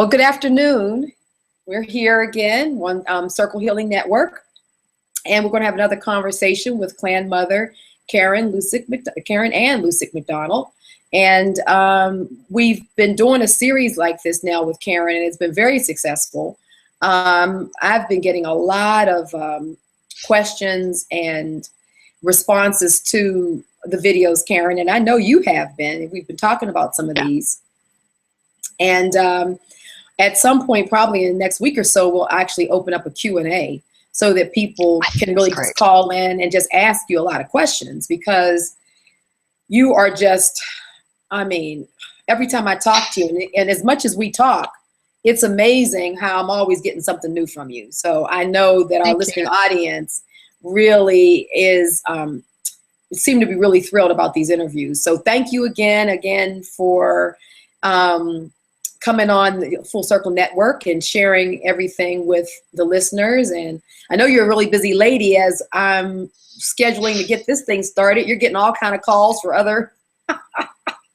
Well, good afternoon. We're here again, Circle Healing Network, and we're going to have another conversation with Klan Mother Karen and Lucic McDonald. And we've been doing a series like this now with Karen, and it's been very successful. I've been getting a lot of questions and responses to the videos, Karen, and I know you have been. We've been talking about some of these. And at some point, probably in the next week or so, we'll actually open up a Q&A so that people can really just call in and just ask you a lot of questions, because you are just, I mean, every time I talk to you, and as much as we talk, it's amazing how I'm always getting something new from you. So I know that our listening audience really is, seem to be really thrilled about these interviews. So thank you again for coming on the Full Circle Network and sharing everything with the listeners. And I know you're a really busy lady. As I'm scheduling to get this thing started, you're getting all kind of calls for other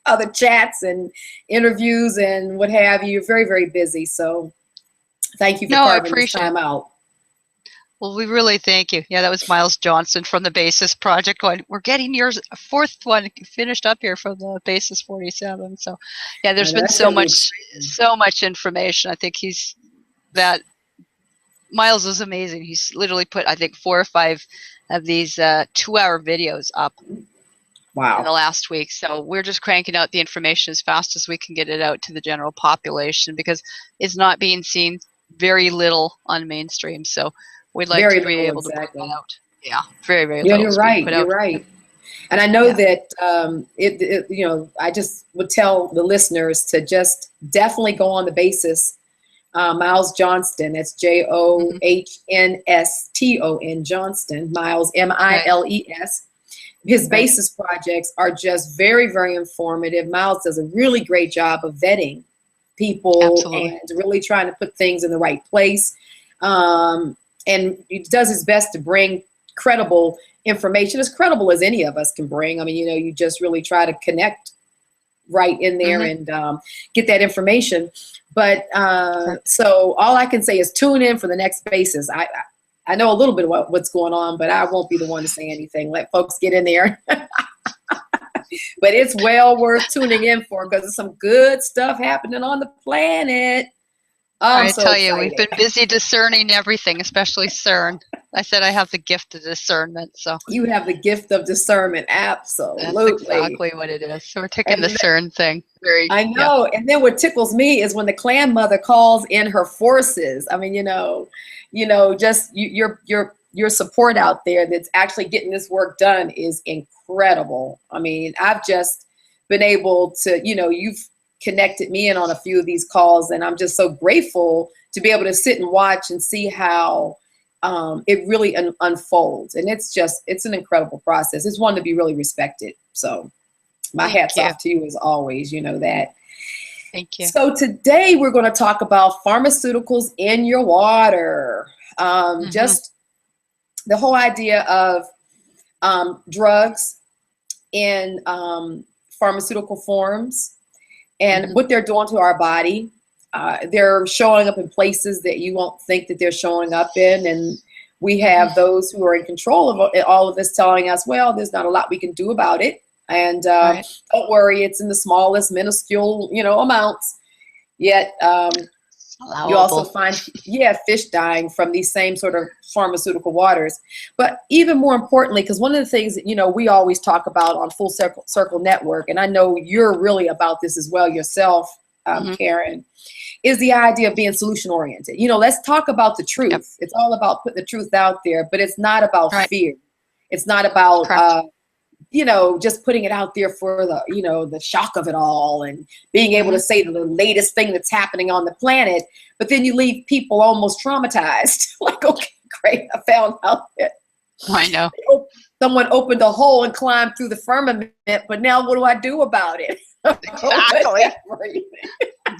other chats and interviews and what have you. You're very, very busy. So thank you for carving this time out. Well, we really thank you. Yeah, that was Miles Johnson from the Basis Project. We're getting yours, fourth one finished up here from the Basis 47. So, yeah, there's been so much information. I think Miles is amazing. He's literally put, I think, 4 or 5 of these 2-hour videos up. Wow. In the last week. So we're just cranking out the information as fast as we can get it out to the general population, because it's not being seen very little on mainstream. So we'd like to be able to put that out. Yeah, very, very little. You're right. You're right. And I know that you know, I just would tell the listeners to just definitely go on the Basis. Miles Johnston. That's Johnston. Johnston. Miles Miles. His Basis projects are just very, very informative. Miles does a really great job of vetting people and really trying to put things in the right place. And he does his best to bring credible information, as credible as any of us can bring. I mean, you know, you just really try to connect right in there and get that information. But so all I can say is tune in for the next Basis. I know a little bit about what's going on, but I won't be the one to say anything. Let folks get in there. But it's well worth tuning in for, because there's some good stuff happening on the planet. I tell you, we've been busy discerning everything, especially CERN. I said I have the gift of discernment. So you have the gift of discernment, absolutely. That's exactly what it is. So we're taking the CERN thing. I know. And then what tickles me is when the Klan Mother calls in her forces. I mean, you know, just your support out there that's actually getting this work done is incredible. I mean, I've just been able to, you know, you've connected me in on a few of these calls, and I'm just so grateful to be able to sit and watch and see how it really unfolds. And it's an incredible process. It's one to be really respected. So my hat's off to you as always, you know that. Thank you. So today we're going to talk about pharmaceuticals in your water. Just the whole idea of drugs in pharmaceutical forms and what they're doing to our body. They're showing up in places that you won't think that they're showing up in. And we have those who are in control of all of this telling us, well, there's not a lot we can do about it. And don't worry, it's in the smallest, minuscule, you know, amounts. Yet you also find, fish dying from these same sort of pharmaceutical waters. But even more importantly, because one of the things that, you know, we always talk about on Full Circle Network, and I know you're really about this as well yourself, Karen, is the idea of being solution oriented. You know, let's talk about the truth. Yep. It's all about putting the truth out there, but it's not about fear. It's not about, you know, just putting it out there for the, you know, the shock of it all and being able to say the latest thing that's happening on the planet. But then you leave people almost traumatized. Like, okay, great, I found out that I know someone opened a hole and climbed through the firmament, but now what do I do about it? Exactly.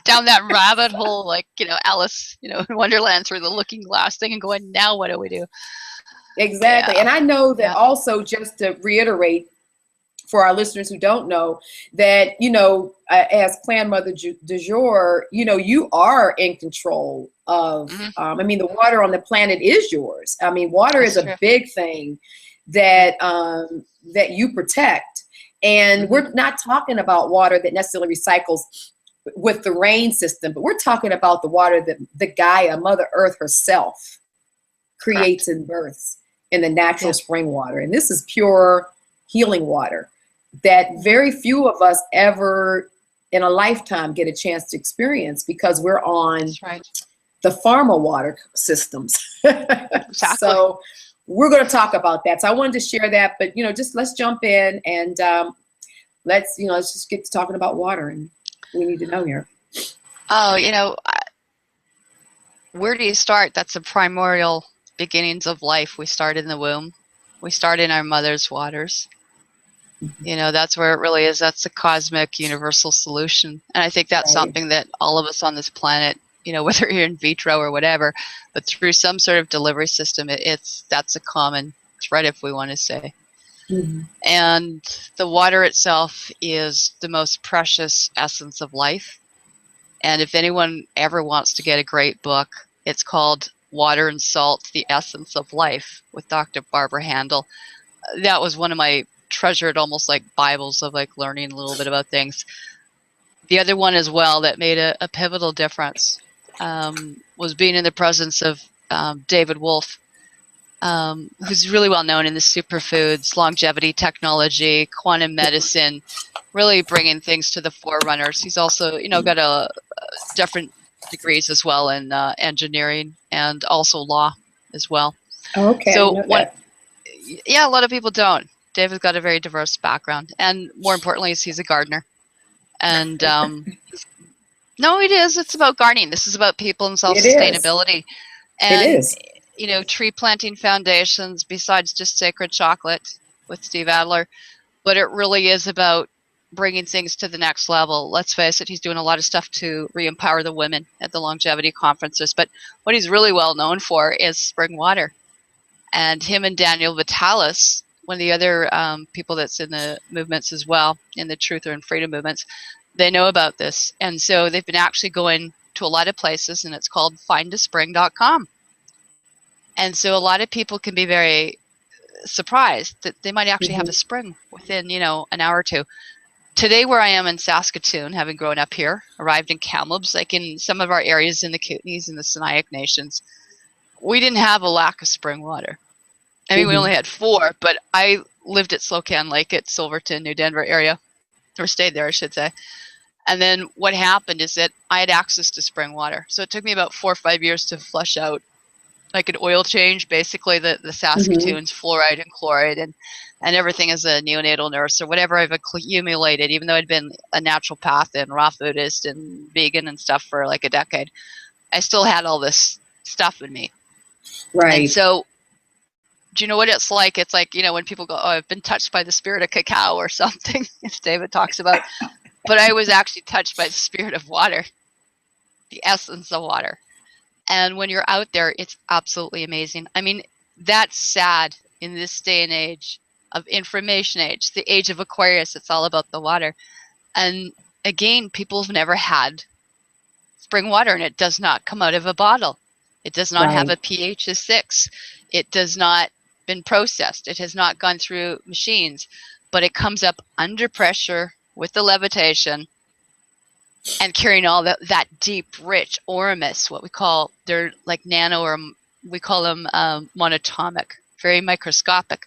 Down that rabbit hole, like, you know, Alice, you know, in Wonderland through the looking glass thing and going, now what do we do? Exactly. And I know that also, just to reiterate for our listeners who don't know, that, you know, as Clan Mother du jour, you know, you are in control of, I mean, the water on the planet is yours. I mean, water is a big thing that, that you protect. And we're not talking about water that necessarily recycles with the rain system, but we're talking about the water that the Gaia, Mother Earth herself, creates and births in the natural spring water. And this is pure healing water that very few of us ever in a lifetime get a chance to experience, because we're on the pharma water systems. So we're going to talk about that. So I wanted to share that, but, you know, just let's jump in and let's just get to talking about water and we need to know here. Oh, you know, where do you start? That's the primordial beginnings of life. We start in the womb. We start in our mother's waters. You know, that's where it really is. That's the cosmic universal solution. And I think that's something that all of us on this planet, you know, whether you're in vitro or whatever, but through some sort of delivery system, that's a common thread, if we want to say. And the water itself is the most precious essence of life. And if anyone ever wants to get a great book, it's called Water and Salt, The Essence of Life with Dr. Barbara Hendel. That was one of my treasured, almost like Bibles of like learning a little bit about things. The other one as well that made a pivotal difference was being in the presence of David Wolfe, who's really well known in the superfoods, longevity technology, quantum medicine, really bringing things to the forerunners. He's also, you know, got a different degrees as well in engineering and also law as well. Okay. So a lot of people don't. David's got a very diverse background, and more importantly, he's a gardener. And no, it is. It's about gardening. This is about people and self-sustainability. And it is. You know, tree planting foundations besides just sacred chocolate with Steve Adler, but it really is about bringing things to the next level. Let's face it, he's doing a lot of stuff to re-empower the women at the longevity conferences, but what he's really well known for is spring water. And him and Daniel Vitalis, one of the other people that's in the movements as well, in the truth and freedom movements, they know about this. And so they've been actually going to a lot of places, and it's called findaspring.com. And so a lot of people can be very surprised that they might actually have a spring within, you know, an hour or two. Today, where I am in Saskatoon, having grown up here, arrived in Kamloops, like in some of our areas in the Kootenays and the Siniak Nations, we didn't have a lack of spring water. I mean, we only had 4, but I lived at Slocan Lake at Silverton, New Denver area, or stayed there, I should say. And then what happened is that I had access to spring water. So it took me about 4 or 5 years to flush out like an oil change, basically the Saskatoon's fluoride and chloride and everything as a neonatal nurse or whatever I've accumulated, even though I'd been a naturopath and raw foodist and vegan and stuff for like a decade. I still had all this stuff in me. Right. And so, do you know what it's like? It's like, you know, when people go, oh, I've been touched by the spirit of cacao or something, as David talks about. But I was actually touched by the spirit of water, the essence of water. And when you're out there, it's absolutely amazing. I mean, that's sad in this day and age of information age, the age of Aquarius. It's all about the water. And again, people have never had spring water, and it does not come out of a bottle. It does not have a pH of 6. It does not been processed. It has not gone through machines, but it comes up under pressure with the levitation and carrying all that deep, rich auramus, what we call, they're like nano, or we call them monatomic, very microscopic,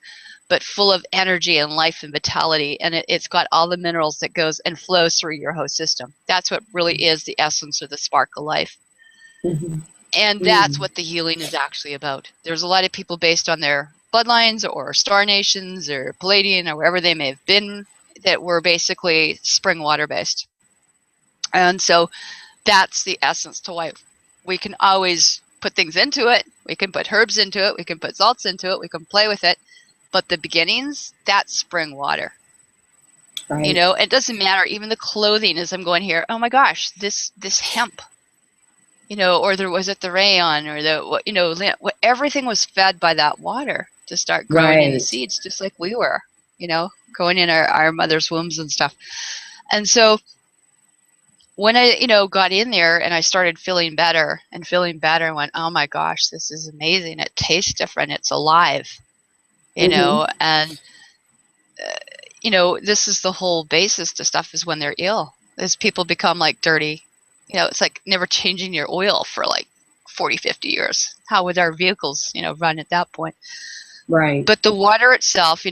but full of energy and life and vitality. And it's got all the minerals that goes and flows through your whole system. That's what really is the essence of the spark of life. And that's what the healing is actually about. There's a lot of people based on their bloodlines or star nations or Palladian or wherever they may have been that were basically spring water based. And so that's the essence to why we can always put things into it. We can put herbs into it. We can put salts into it. We can play with it. But the beginnings, that's spring water. Right. You know, it doesn't matter. Even the clothing, as I'm going here, oh my gosh, this hemp, you know, or there was it the rayon or the, you know, everything was fed by that water to start growing in the seeds, just like we were. going in our mother's wombs and stuff. And so when I, got in there and I started feeling better and went, oh my gosh, this is amazing. It tastes different. It's alive, and, this is the whole basis to stuff is when they're ill, is people become like dirty. It's like never changing your oil for like 40, 50 years. How would our vehicles, run at that point? Right. But the water itself,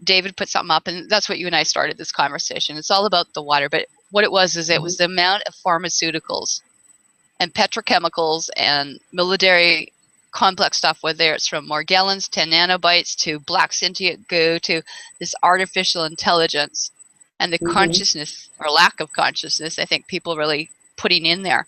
David put something up, and that's what you and I started this conversation. It's all about the water. But what it was is it was the amount of pharmaceuticals and petrochemicals and military complex stuff, whether it's from Morgellons, 10 nanobites, to black sentient goo, to this artificial intelligence and the consciousness or lack of consciousness, I think people really putting in there.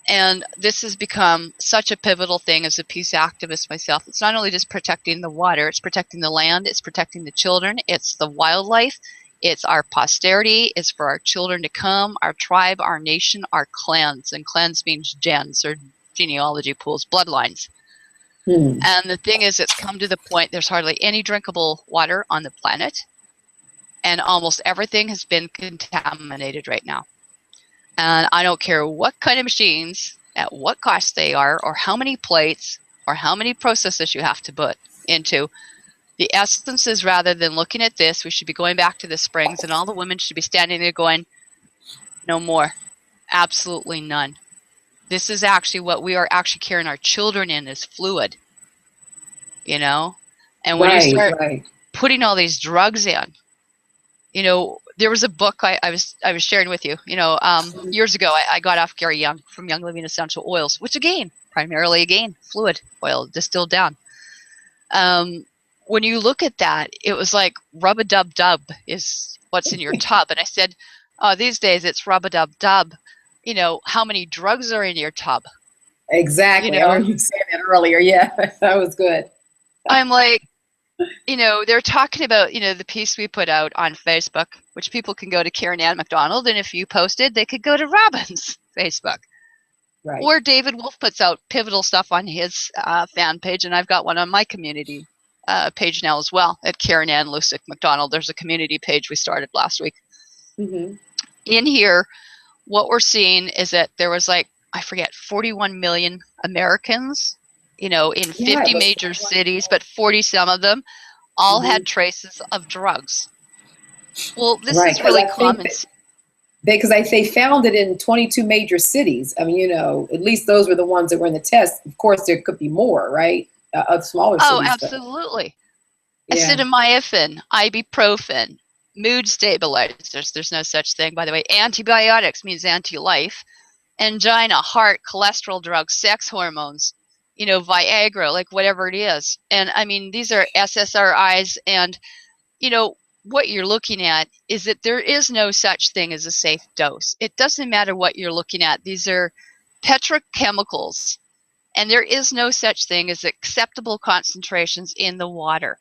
And this has become such a pivotal thing as a peace activist myself. It's not only just protecting the water, it's protecting the land, it's protecting the children, it's the wildlife, it's our posterity, it's for our children to come, our tribe, our nation, our clans. And clans means gens or genealogy pools, bloodlines. And the thing is, it's come to the point there's hardly any drinkable water on the planet. And almost everything has been contaminated right now. And I don't care what kind of machines, at what cost they are, or how many plates, or how many processes you have to put into. The essence is, rather than looking at this, we should be going back to the springs, and all the women should be standing there going, no more. Absolutely none. This is actually what we are actually carrying our children in, is fluid. And when you start putting all these drugs in, there was a book I was sharing with you, years ago. I got off Gary Young from Young Living Essential Oils, which primarily fluid oil distilled down. When you look at that, it was like rub-a-dub-dub is what's in your tub. And I said, oh, these days it's rub-a-dub-dub. How many drugs are in your tub? Exactly. I remember you saying that earlier. Yeah, that was good. I'm like, they're talking about, the piece we put out on Facebook, which people can go to Karen Ann McDonald, and if you posted, they could go to Robyn's Facebook. Right. Or David Wolfe puts out pivotal stuff on his fan page, and I've got one on my community page now as well, at Karen Ann Lusick McDonald. There's a community page we started last week. In here, what we're seeing is that there was 41 million Americans, in 50 major cities, but 40 some of them all had traces of drugs. Well, this is really common. Because they found it in 22 major cities. I mean, at least those were the ones that were in the test. Of course, there could be more, right? Of smaller cities. Oh, absolutely. Acetaminophen, ibuprofen, mood stabilizers. There's no such thing, by the way. Antibiotics means anti-life. Angina, heart, cholesterol drugs, sex hormones, Viagra, whatever it is. And I mean, these are SSRIs. And, what you're looking at is that there is no such thing as a safe dose. It doesn't matter what you're looking at. These are petrochemicals. And there is no such thing as acceptable concentrations in the water.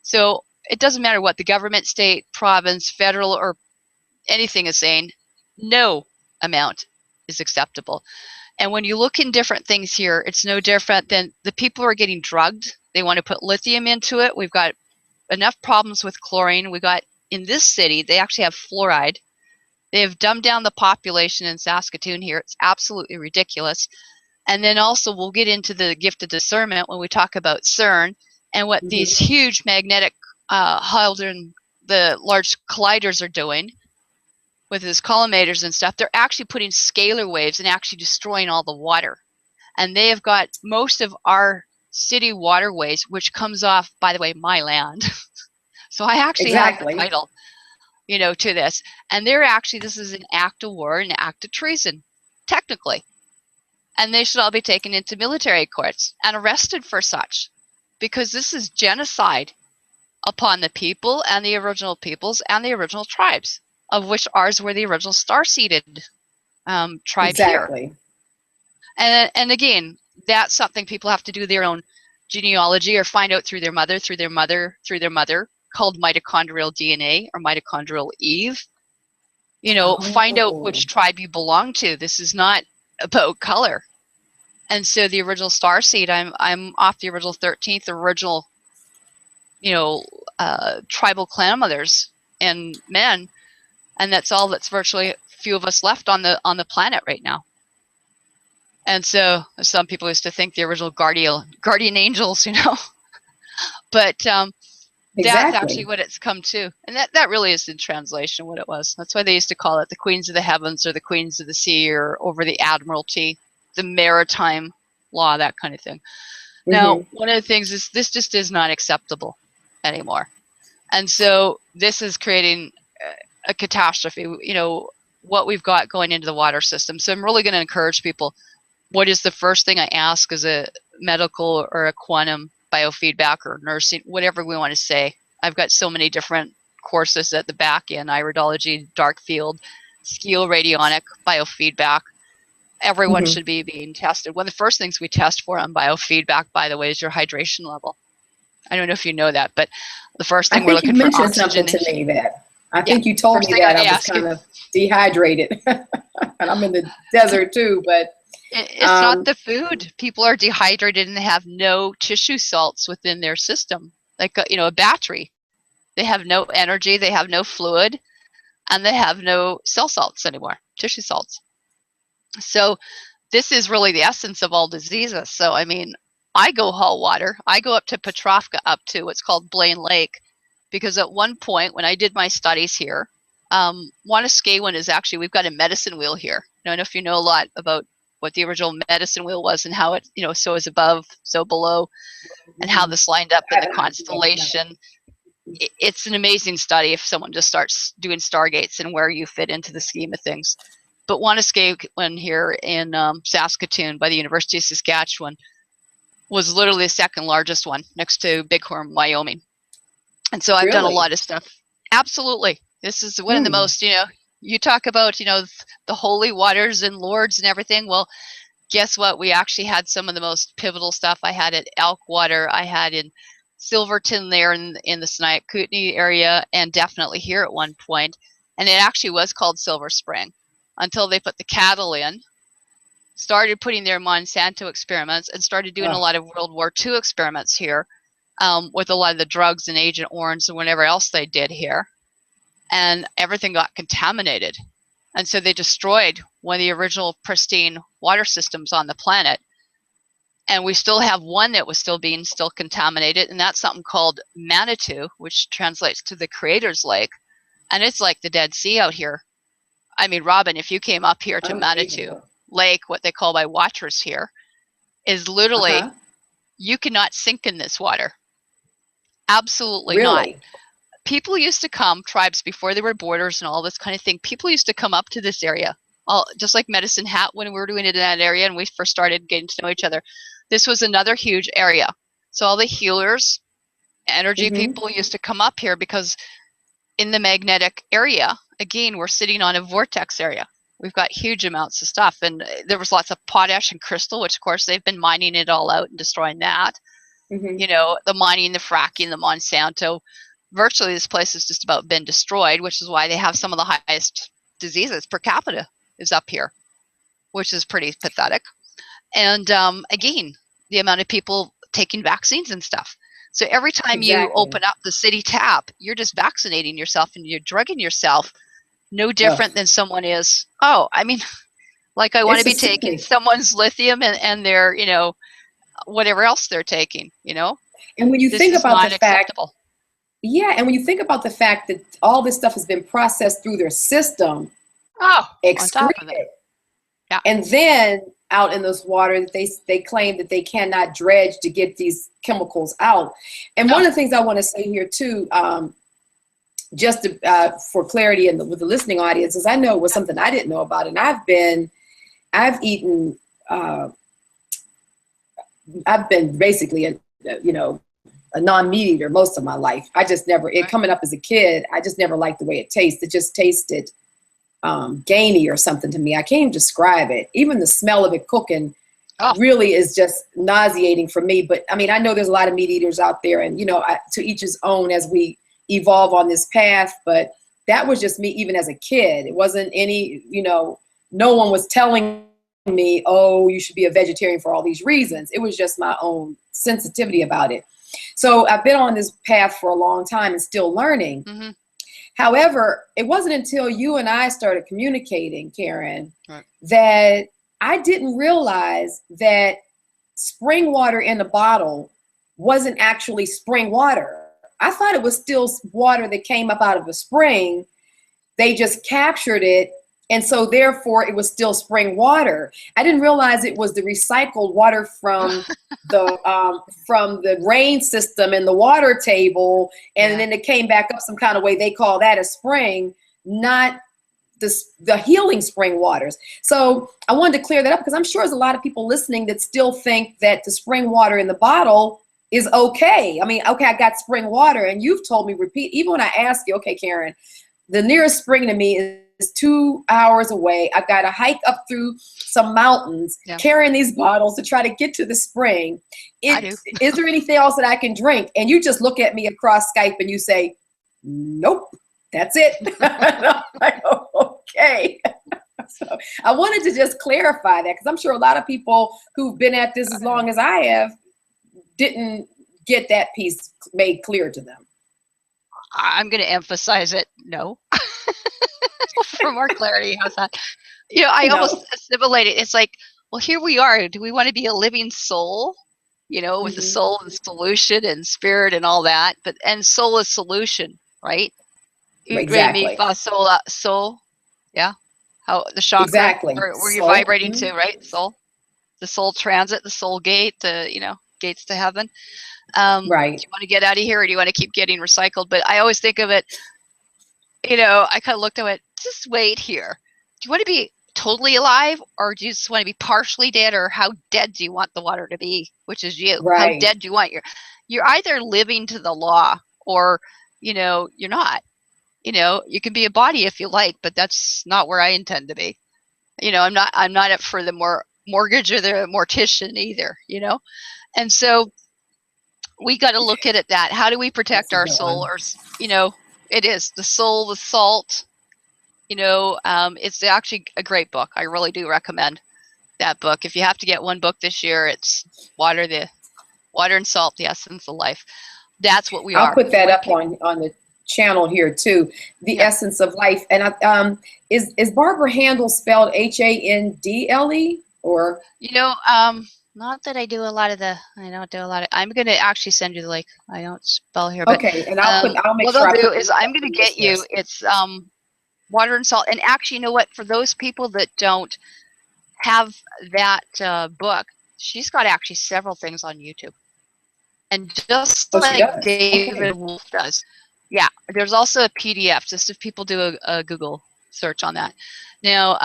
So it doesn't matter what the government, state, province, federal, or anything is saying, no amount is acceptable. And when you look in different things here, it's no different than the people who are getting drugged. They want to put lithium into it. We've got enough problems with chlorine. We got, in this city, they actually have fluoride. They have dumbed down the population in Saskatoon here. It's absolutely ridiculous. And then also we'll get into the gift of discernment when we talk about CERN and what these huge magnetic hadron, the large colliders are doing with his collimators and stuff. They're actually putting scalar waves and actually destroying all the water. And they have got most of our city waterways, which comes off, by the way, my land. So I actually have the title, to this. And they're actually, this is an act of war, an act of treason, technically. And they should all be taken into military courts and arrested for such, because this is genocide upon the people and the original peoples and the original tribes, of which ours were the original star-seeded tribe here. And again, that's something people have to do their own genealogy or find out through their mother, called mitochondrial DNA or mitochondrial Eve. Find out which tribe you belong to. This is not about color. And so the original star seed, I'm off the original 13th, original, tribal clan mothers and men, and that's all that's virtually few of us left on the planet right now. And so some people used to think the original guardian angels, you know, but that's actually what it's come to. And that really is in translation what it was. That's why they used to call it the queens of the heavens or the queens of the sea or over the admiralty, the maritime law, that kind of thing. Now, one of the things is this just is not acceptable anymore. And so this is creating a catastrophe, you know, what we've got going into the water system. So I'm really going to encourage people, what is the first thing I ask as a medical or a quantum biofeedback or nursing, whatever we want to say. I've got so many different courses at the back end, iridology, dark field, skeel radionic, biofeedback. Everyone should be being tested. One of the first things we test for on biofeedback, by the way, is your hydration level. I don't know if you know that, but the first thing we're looking for oxygen. I think you mentioned something to me that. I think you told me that I was kind of dehydrated. And I'm in the desert too, but. It's not the food. People are dehydrated and they have no tissue salts within their system. Like, you know, a battery. They have no energy, they have no fluid, and they have no cell salts anymore, tissue salts. So this is really the essence of all diseases. So, I mean, I go haul water. I go up to Petrovka, up to what's called Blaine Lake, because at one point when I did my studies here, Wanaskewin is actually, we've got a medicine wheel here. I don't know if you know a lot about what the original medicine wheel was and how it, you know, so is above, so below, and how this lined up in the constellation. It's an amazing study if someone just starts doing stargates and where you fit into the scheme of things. But Wanaskewin here in Saskatoon by the University of Saskatchewan was literally the second largest one next to Bighorn, Wyoming. And so I've done a lot of stuff. Absolutely. This is one of the most, you know, you talk about, you know, the holy waters and lords and everything. Well, guess what? We actually had some of the most pivotal stuff. I had at Elkwater, I had in Silverton there in the Snake Kootenai area, and definitely here at one point. And it actually was called Silver Spring until they put the cattle in, started putting their Monsanto experiments, and started doing a lot of World War II experiments here with a lot of the drugs and Agent Orange and whatever else they did here. And everything got contaminated. And so they destroyed one of the original pristine water systems on the planet. And we still have one that was still contaminated, and that's something called Manitou, which translates to the Creator's Lake. And it's like the Dead Sea out here. I mean, Robyn, if you came up here to Manitou Lake, what they call by watchers here, is literally, you cannot sink in this water. Absolutely not. People used to come, tribes before there were borders and all this kind of thing, people used to come up to this area, just like Medicine Hat when we were doing it in that area and we first started getting to know each other. This was another huge area. So all the healers, energy people used to come up here because in the magnetic area, again, we're sitting on a vortex area. We've got huge amounts of stuff. And there was lots of potash and crystal, which of course they've been mining it all out and destroying that. You know, the mining, the fracking, the Monsanto. Virtually this place has just about been destroyed, which is why they have some of the highest diseases per capita is up here, which is pretty pathetic. And again, the amount of people taking vaccines and stuff. So every time you open up the city tap, you're just vaccinating yourself and you're drugging yourself, no different than someone is. Oh, I mean, like I want to be taking someone's lithium and their, you know, whatever else they're taking, you know. And when you think about the fact, and when you think about the fact that all this stuff has been processed through their system, excreted, and then out in this water, they claim that they cannot dredge to get these chemicals out. And one of the things I want to say here too, just to, for clarity and with the listening audience, is I know it was something I didn't know about, and I've eaten, I've been basically a non-meat eater most of my life. I just never, coming up as a kid, I just never liked the way it tasted. It just tasted gamey or something to me. I can't even describe it. Even the smell of it cooking really is just nauseating for me. But I mean, I know there's a lot of meat eaters out there, and, you know, to each his own as we evolve on this path. But that was just me even as a kid. It wasn't any, you know, no one was telling me, oh, you should be a vegetarian for all these reasons. It was just my own sensitivity about it. So I've been on this path for a long time and still learning. Mm-hmm. However, it wasn't until you and I started communicating, Karen, Right. that I didn't realize that spring water in a bottle wasn't actually spring water. I thought it was still water that came up out of a spring. They just captured it, and so therefore it was still spring water. I didn't realize it was the recycled water from the rain system and the water table, and then it came back up some kind of way. They call that a spring, not the healing spring waters. So I wanted to clear that up, because I'm sure there's a lot of people listening that still think that the spring water in the bottle is okay. I mean, okay, I got spring water, and you've told me even when I ask you, okay, Karen, the nearest spring to me is 2 hours away. I've got to hike up through some mountains, carrying these bottles to try to get to the spring. Is there anything else that I can drink? And you just look at me across Skype and you say, nope, that's it. I'm like, oh, okay. So I wanted to just clarify that, because I'm sure a lot of people who've been at this as long as I have didn't get that piece made clear to them. I'm going to emphasize it. No. For more clarity. How's that? I almost assimilate it. It's like, well, here we are. Do we want to be a living soul? With the soul and solution and spirit and all that. And soul is solution, right? Exactly. Soul. Yeah. How the chakra. Exactly. Where you're vibrating to, right? Soul. The soul transit, the soul gate, gates to heaven. Right. Do you want to get out of here, or do you want to keep getting recycled? But I always think of it, I kind of looked at it, just wait here. Do you want to be totally alive, or do you just want to be partially dead, or how dead do you want the water to be, which is you? Right. How dead do you want you're either living to the law, or, you're not. You can be a body if you like, but that's not where I intend to be. I'm not up for the mortgage or the mortician either, And so we got to look at it that. How do we protect our soul? Or, it is the soul, the salt. It's actually a great book. I really do recommend that book. If you have to get one book this year, it's Water and Salt, the Essence of Life. That's what we are. I'll put that up on the channel here too. The Essence of Life. And is Barbara Hendel spelled Handle, or? Not that I do a lot of I'm going to actually send you the link. I don't spell here, but okay. And I'll make what sure I'll do is I'm going to get you. It's Water and Salt. And actually, you know what? For those people that don't have that book, she's got actually several things on YouTube. And just like David Wolfe does. Yeah, there's also a PDF, just if people do a Google search on that. Now,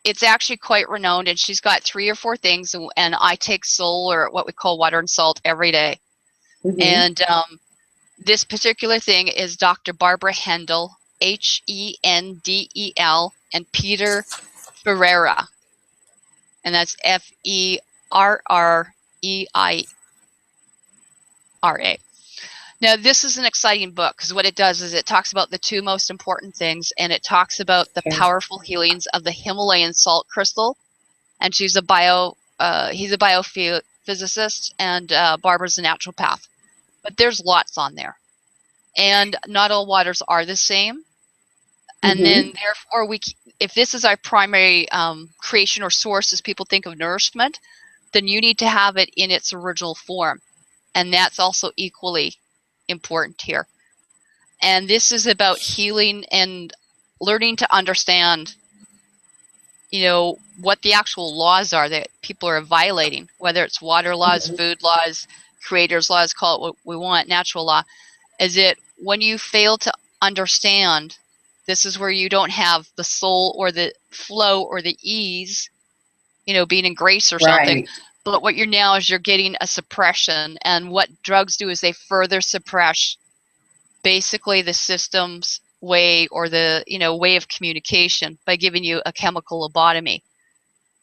it's actually quite renowned, and she's got 3 or 4 things, and I take soul, or what we call water and salt, every day. And this particular thing is Dr. Barbara Hendel, Hendel, and Peter Ferreira, and that's Ferreira. Now, this is an exciting book, because what it does is it talks about the 2 most important things, and it talks about the powerful healings of the Himalayan salt crystal. And he's a biophysicist, and Barbara's a naturopath. But there's lots on there, and not all waters are the same. And then, therefore, if this is our primary creation or source, as people think of nourishment, then you need to have it in its original form, and that's also equally important here. And this is about healing and learning to understand, what the actual laws are that people are violating, whether it's water laws, food laws, creators laws, call it what we want, natural law. Is it when you fail to understand, this is where you don't have the soul or the flow or the ease, being in grace or something. But what you're now is you're getting a suppression, and what drugs do is they further suppress basically the system's way, or the way of communication, by giving you a chemical lobotomy.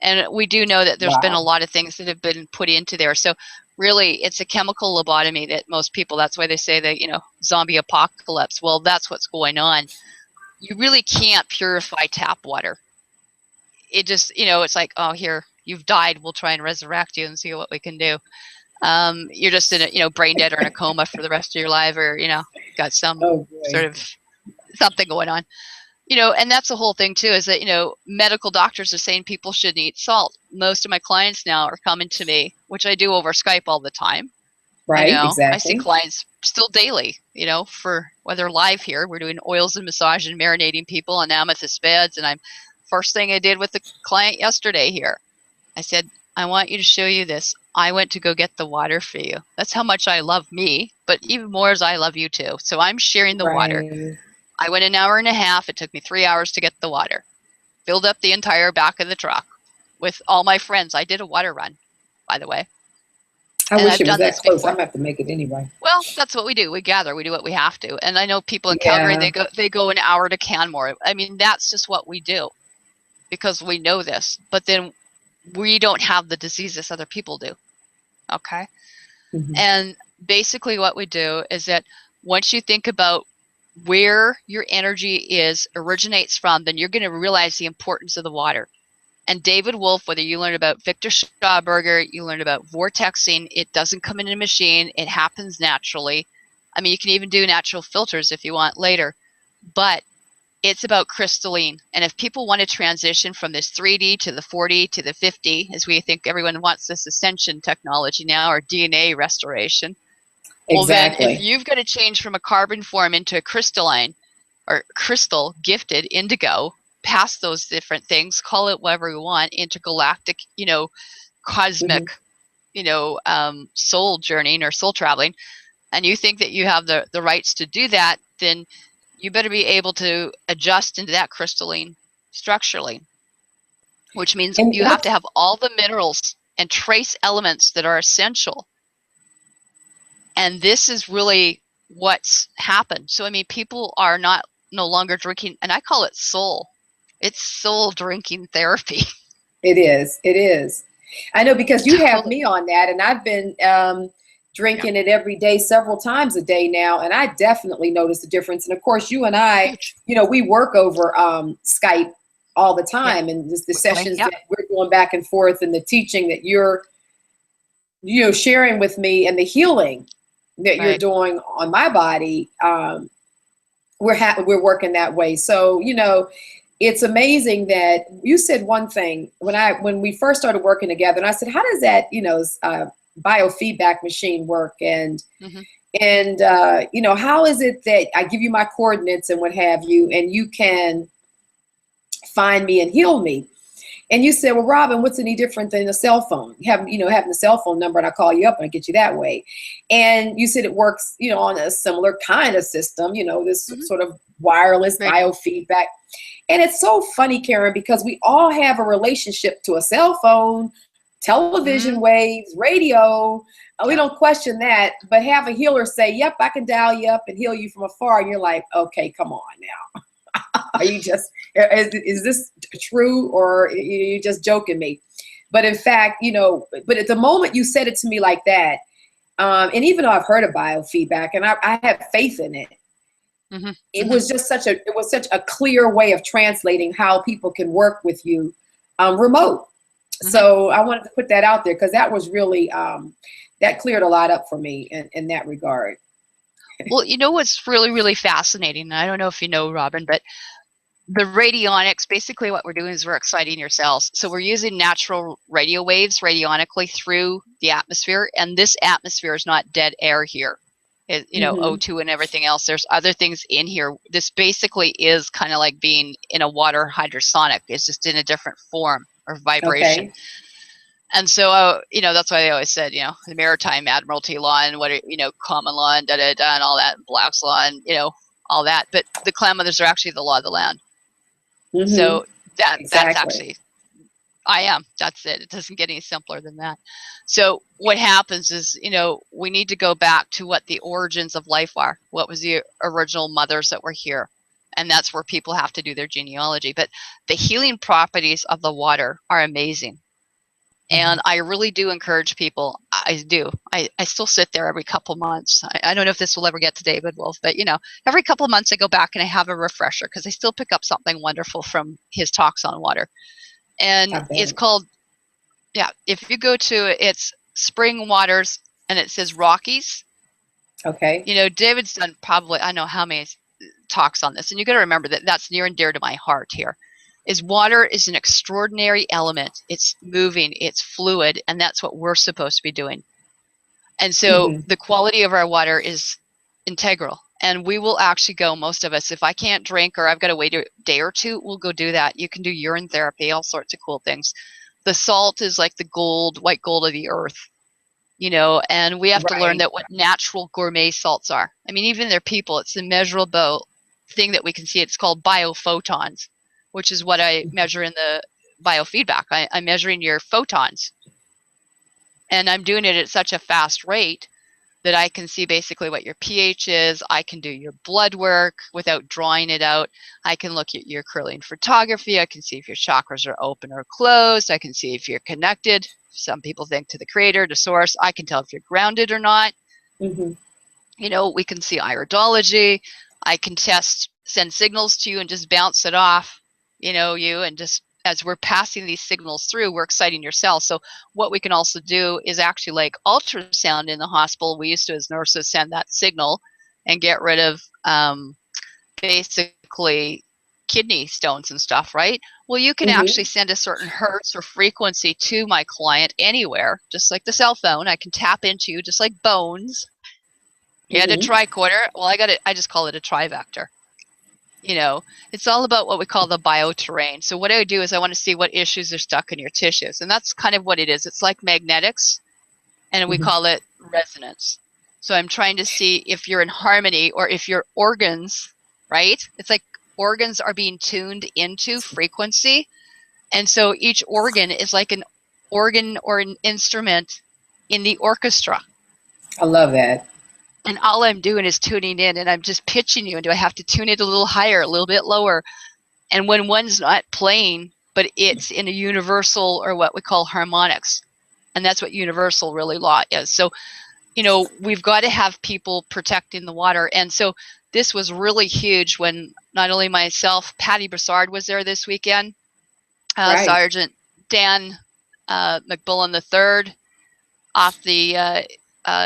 And we do know that there's been a lot of things that have been put into there. So really, it's a chemical lobotomy that most people, that's why they say that, zombie apocalypse. Well, that's what's going on. You really can't purify tap water. It just, it's like, oh, here, you've died, we'll try and resurrect you and see what we can do. you're just in a, brain dead or in a coma for the rest of your life, or, got some sort of something going on. And that's the whole thing too, is that, medical doctors are saying people shouldn't eat salt. Most of my clients now are coming to me, which I do over Skype all the time. Right, I see clients still daily, for whether live here, we're doing oils and massage and marinating people on amethyst beds. And first thing I did with the client yesterday here, I said, I want you to show you this. I went to go get the water for you. That's how much I love me, but even more as I love you too. So I'm sharing the water. I went an hour and a half. It took me 3 hours to get the water. Filled up the entire back of the truck with all my friends. I did a water run, by the way. I wish it was that close. I'm gonna have to make it anyway. Well, that's what we do. We gather. We do what we have to. And I know people in Calgary, they go an hour to Canmore. I mean, that's just what we do because we know this. But then we don't have the diseases other people do. Okay. Mm-hmm. And basically what we do is that once you think about where your energy originates from, then you're going to realize the importance of the water. And David Wolfe, whether you learn about Victor Schauberger, you learn about vortexing, it doesn't come in a machine. It happens naturally. I mean, you can even do natural filters if you want later. But it's about crystalline. And if people want to transition from this 3D to the 4D to the 50, as we think everyone wants this ascension technology now, or DNA restoration, well, then if you've got to change from a carbon form into a crystalline or crystal gifted indigo, past those different things, call it whatever you want, intergalactic, cosmic, soul journeying or soul traveling, and you think that you have the rights to do that, then you better be able to adjust into that crystalline structurally, which means you have to have all the minerals and trace elements that are essential. And this is really what's happened. So, I mean, people are no longer drinking, and I call it soul. It's soul drinking therapy. It is. It is. I know, because you have me on that, and I've been drinking it every day, several times a day now, and I definitely notice the difference. And of course, you and I, we work over Skype all the time, and just the sessions that we're going back and forth, and the teaching that you're, sharing with me, and the healing that you're doing on my body, we're working that way. So, it's amazing that you said one thing when we first started working together, and I said, how does that, biofeedback machine work? And, how is it that I give you my coordinates and what have you, and you can find me and heal me? And you said, well, Robyn, what's any different than a cell phone? Having a cell phone number, and I call you up and I get you that way. And you said it works, on a similar kind of system, this sort of wireless biofeedback. And it's so funny, Karen, because we all have a relationship to a cell phone, television waves, radio. We don't question that, but have a healer say, yep, I can dial you up and heal you from afar. And you're like, okay, come on now. Are you just, is this true, or are you just joking me? But in fact, but at the moment you said it to me like that, and even though I've heard of biofeedback and I have faith in it, it was just such a clear way of translating how people can work with you remote. So I wanted to put that out there, because that was really, that cleared a lot up for me in that regard. Well, what's really, really fascinating, and I don't know if you know, Robyn, but the radionics, basically what we're doing is we're exciting your cells. So we're using natural radio waves radionically through the atmosphere, and this atmosphere is not dead air here. O2 and everything else. There's other things in here. This basically is kind of like being in a water hydrosonic. It's just in a different form or vibration. Okay. And so, that's why they always said, the Maritime Admiralty Law and common law and and all that, Black's Law and, all that. But the Klan Mothers are actually the law of the land. So that's actually, that's it. It doesn't get any simpler than that. So what happens is, we need to go back to what the origins of life are. What was the original mothers that were here? And that's where people have to do their genealogy. But the healing properties of the water are amazing. And I really do encourage people. I do. I still sit there every couple months. I don't know if this will ever get to David Wolfe, but every couple of months I go back and I have a refresher, because I still pick up something wonderful from his talks on water. And it's called, if you go to it's Spring Waters and it says Rockies. Okay. You know, David's done probably, I don't know how many talks on this, and you got to remember that that's near and dear to my heart here. Is water is an extraordinary element. It's moving, it's fluid, and that's what we're supposed to be doing. And so the quality of our water is integral. And we will actually go, most of us, if I can't drink or I've got to wait a day or two, we'll go do that. You can do urine therapy, all sorts of cool things. The salt is like the gold, white gold of the earth, you know, and we have to learn that what natural gourmet salts are. I mean, even they're people, it's the measurable thing that we can see. It's called biophotons, which is what I measure in the biofeedback. I'm measuring your photons. And I'm doing it at such a fast rate that I can see basically what your pH is. I can do your blood work without drawing it out. I can look at your Kirlian photography. I can see if your chakras are open or closed. I can see if you're connected. Some people think to the creator, to source. I can tell if you're grounded or not. You know, we can see iridology. I can send signals to you and just bounce it off, you know, and just as we're passing these signals through, we're exciting your cells. So what we can also do is actually like ultrasound in the hospital. We used to, as nurses, send that signal and get rid of basically kidney stones and stuff, right? Well, you can actually send a certain hertz or frequency to my client anywhere, just like the cell phone. I can tap into you, just like bones. You had a tricorder. Well, I just call it a trivector. You know, it's all about what we call the bioterrain. So what I would do is I want to see what issues are stuck in your tissues. And that's kind of what it is. It's like magnetics, and we call it resonance. So I'm trying to see if you're in harmony or if your organs, right? It's like organs are being tuned into frequency. And so each organ is like an organ or an instrument in the orchestra. I love that. And all I'm doing is tuning in, and I'm just pitching you. And do I have to tune it a little higher, a little bit lower? And when one's not playing, but it's in a universal or what we call harmonics. And that's what universal really law is. So, you know, we've got to have people protecting the water. And so this was really huge when not only myself, Patty Broussard was there this weekend, Sergeant Dan McBullen III off the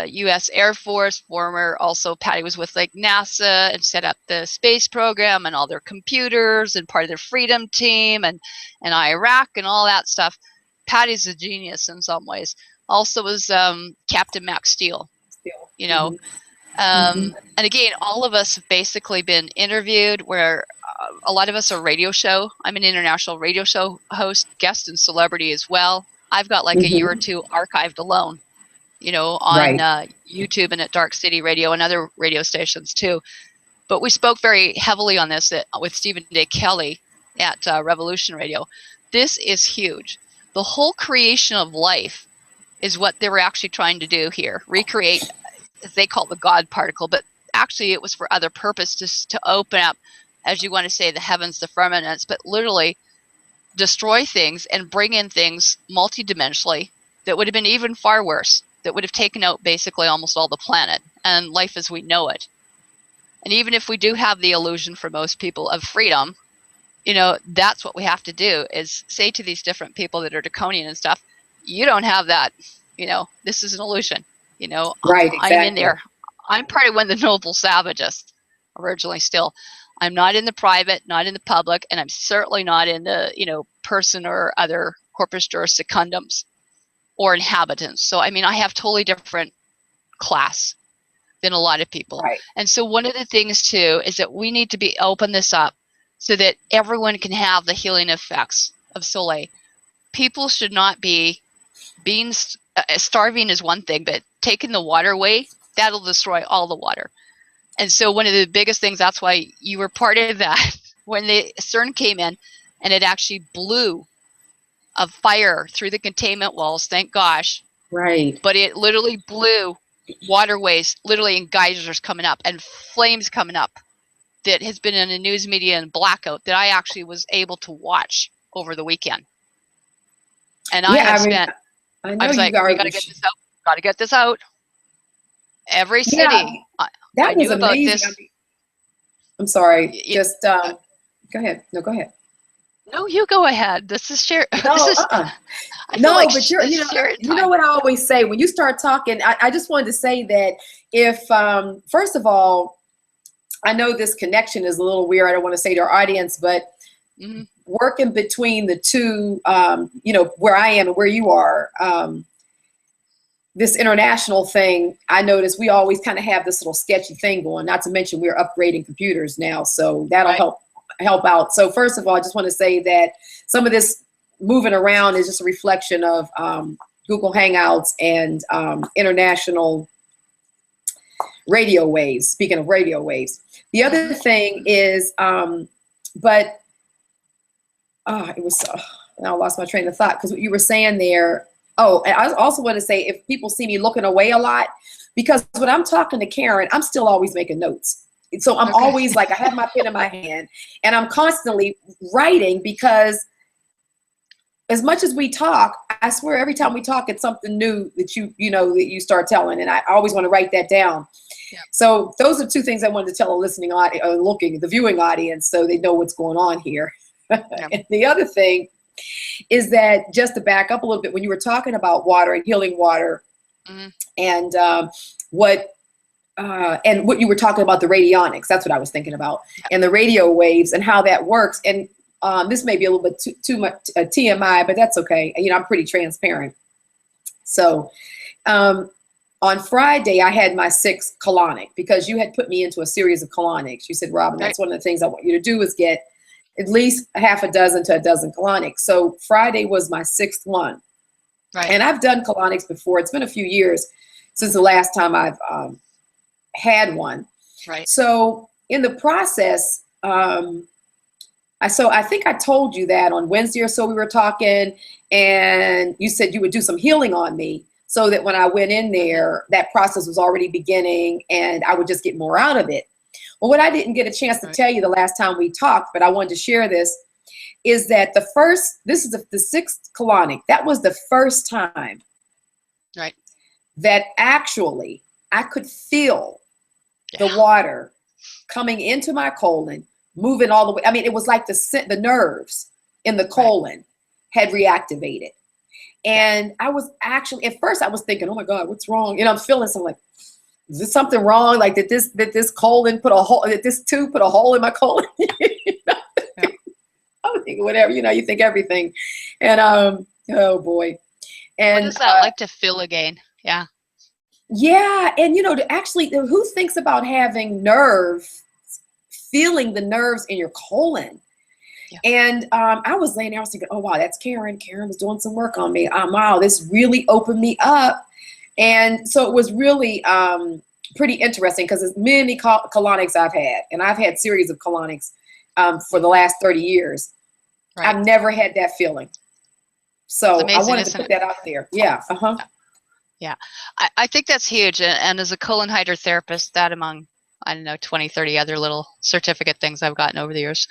U.S. Air Force, former, also Patty was with like NASA and set up the space program and all their computers and part of their freedom team and Iraq and all that stuff. Patty's a genius in some ways. Also was Captain Max Steele, you know. And again, all of us have basically been interviewed where a lot of us are radio show. I'm an international radio show host, guest and celebrity as well. I've got like a year or two archived alone, you know, on YouTube and at Dark City Radio and other radio stations too. But we spoke very heavily on this with Stephen Day Kelly at Revolution Radio. This is huge. The whole creation of life is what they were actually trying to do here. Recreate, as they call the God particle, but actually it was for other purpose, just to open up, as you want to say, the heavens, the firmaments, but literally destroy things and bring in things multidimensionally that would have been even far worse, that would have taken out basically almost all the planet and life as we know it. And even if we do have the illusion for most people of freedom, you know, that's what we have to do is say to these different people that are draconian and stuff, you don't have that, you know, this is an illusion, you know, exactly. I'm in there. I'm part of one of the noble savages originally still. I'm not in the private, not in the public, and I'm certainly not in the, you know, person or other corpus juris secundums or inhabitants. So, I mean, I have totally different class than a lot of people. And so one of the things too is that we need to be open this up so that everyone can have the healing effects of Soleil. People should not be being starving is one thing, but taking the water away, that'll destroy all the water. And so one of the biggest things, that's why you were part of that, when the CERN came in and it actually blew a fire through the containment walls, thank gosh. But it literally blew waterways, literally in geysers coming up and flames coming up that has been in the news media and blackout that I actually was able to watch over the weekend. And I was like, we got to get this out. Got to get this out. Every city. That was amazing. I'm sorry. Just go ahead. No, go ahead. No, you go ahead. This is share. This No, is. I feel no, like but you're, sharing you time. know what I always say when you start talking. I just wanted to say that if, first of all, I know this connection is a little weird. I don't want to say to our audience, but Mhm. working between the two, where I am and where you are, this international thing, I noticed we always kind of have this little sketchy thing going, not to mention we're upgrading computers now. So that'll Right. help out. So first of all, I just want to say that some of this moving around is just a reflection of Google Hangouts and international radio waves. Speaking of radio waves, the other thing is, but it was, now I lost my train of thought because what you were saying there. Oh, and I also want to say if people see me looking away a lot, because when I'm talking to Karen, I'm still always making notes. So I'm Okay. always like, I have my pen in my hand and I'm constantly writing because as much as we talk, I swear every time we talk, it's something new that that you start telling. And I always want to write that down. Yeah. So those are two things I wanted to tell a listening audience, the viewing audience, so they know what's going on here. Yeah. And the other thing is that, just to back up a little bit, when you were talking about water and healing water, and what you were talking about, the radionics, that's what I was thinking about, and the radio waves and how that works. And this may be a little bit too much TMI, but that's okay. I'm pretty transparent. So on Friday, I had my 6th colonic because you had put me into a series of colonics. You said, Robyn, that's one of the things I want you to do is get at least half a dozen to a dozen colonics. So Friday was my 6th one. Right. And I've done colonics before. It's been a few years since the last time I've had one. Right. So in the process, I think I told you that on Wednesday or so we were talking, and you said you would do some healing on me so that when I went in there, that process was already beginning and I would just get more out of it. Well, what I didn't get a chance to tell you the last time we talked, but I wanted to share this, is that this is the 6th colonic. That was the first time that actually I could feel the water coming into my colon, moving all the way. I mean, it was like the nerves in the colon had reactivated. And I was actually, at first I was thinking, oh my God, what's wrong? I'm feeling something like, is this something wrong? Like, did this colon put a hole, did this tube put a hole in my colon? I'm thinking whatever, you think everything. And, oh boy. And what is that like to feel again? Yeah. Yeah. And, actually, who thinks about having feeling the nerves in your colon? Yeah. And I was laying there, I was thinking, oh, wow, that's Karen. Karen was doing some work on me. Wow, this really opened me up. And so it was really pretty interesting because as many colonics I've had, and I've had series of colonics for the last 30 years, I've never had that feeling. So amazing, I wanted to put that out there. Yeah. Uh-huh. Yeah. I think that's huge. And as a colon hydrotherapist, that among, I don't know, 20, 30 other little certificate things I've gotten over the years,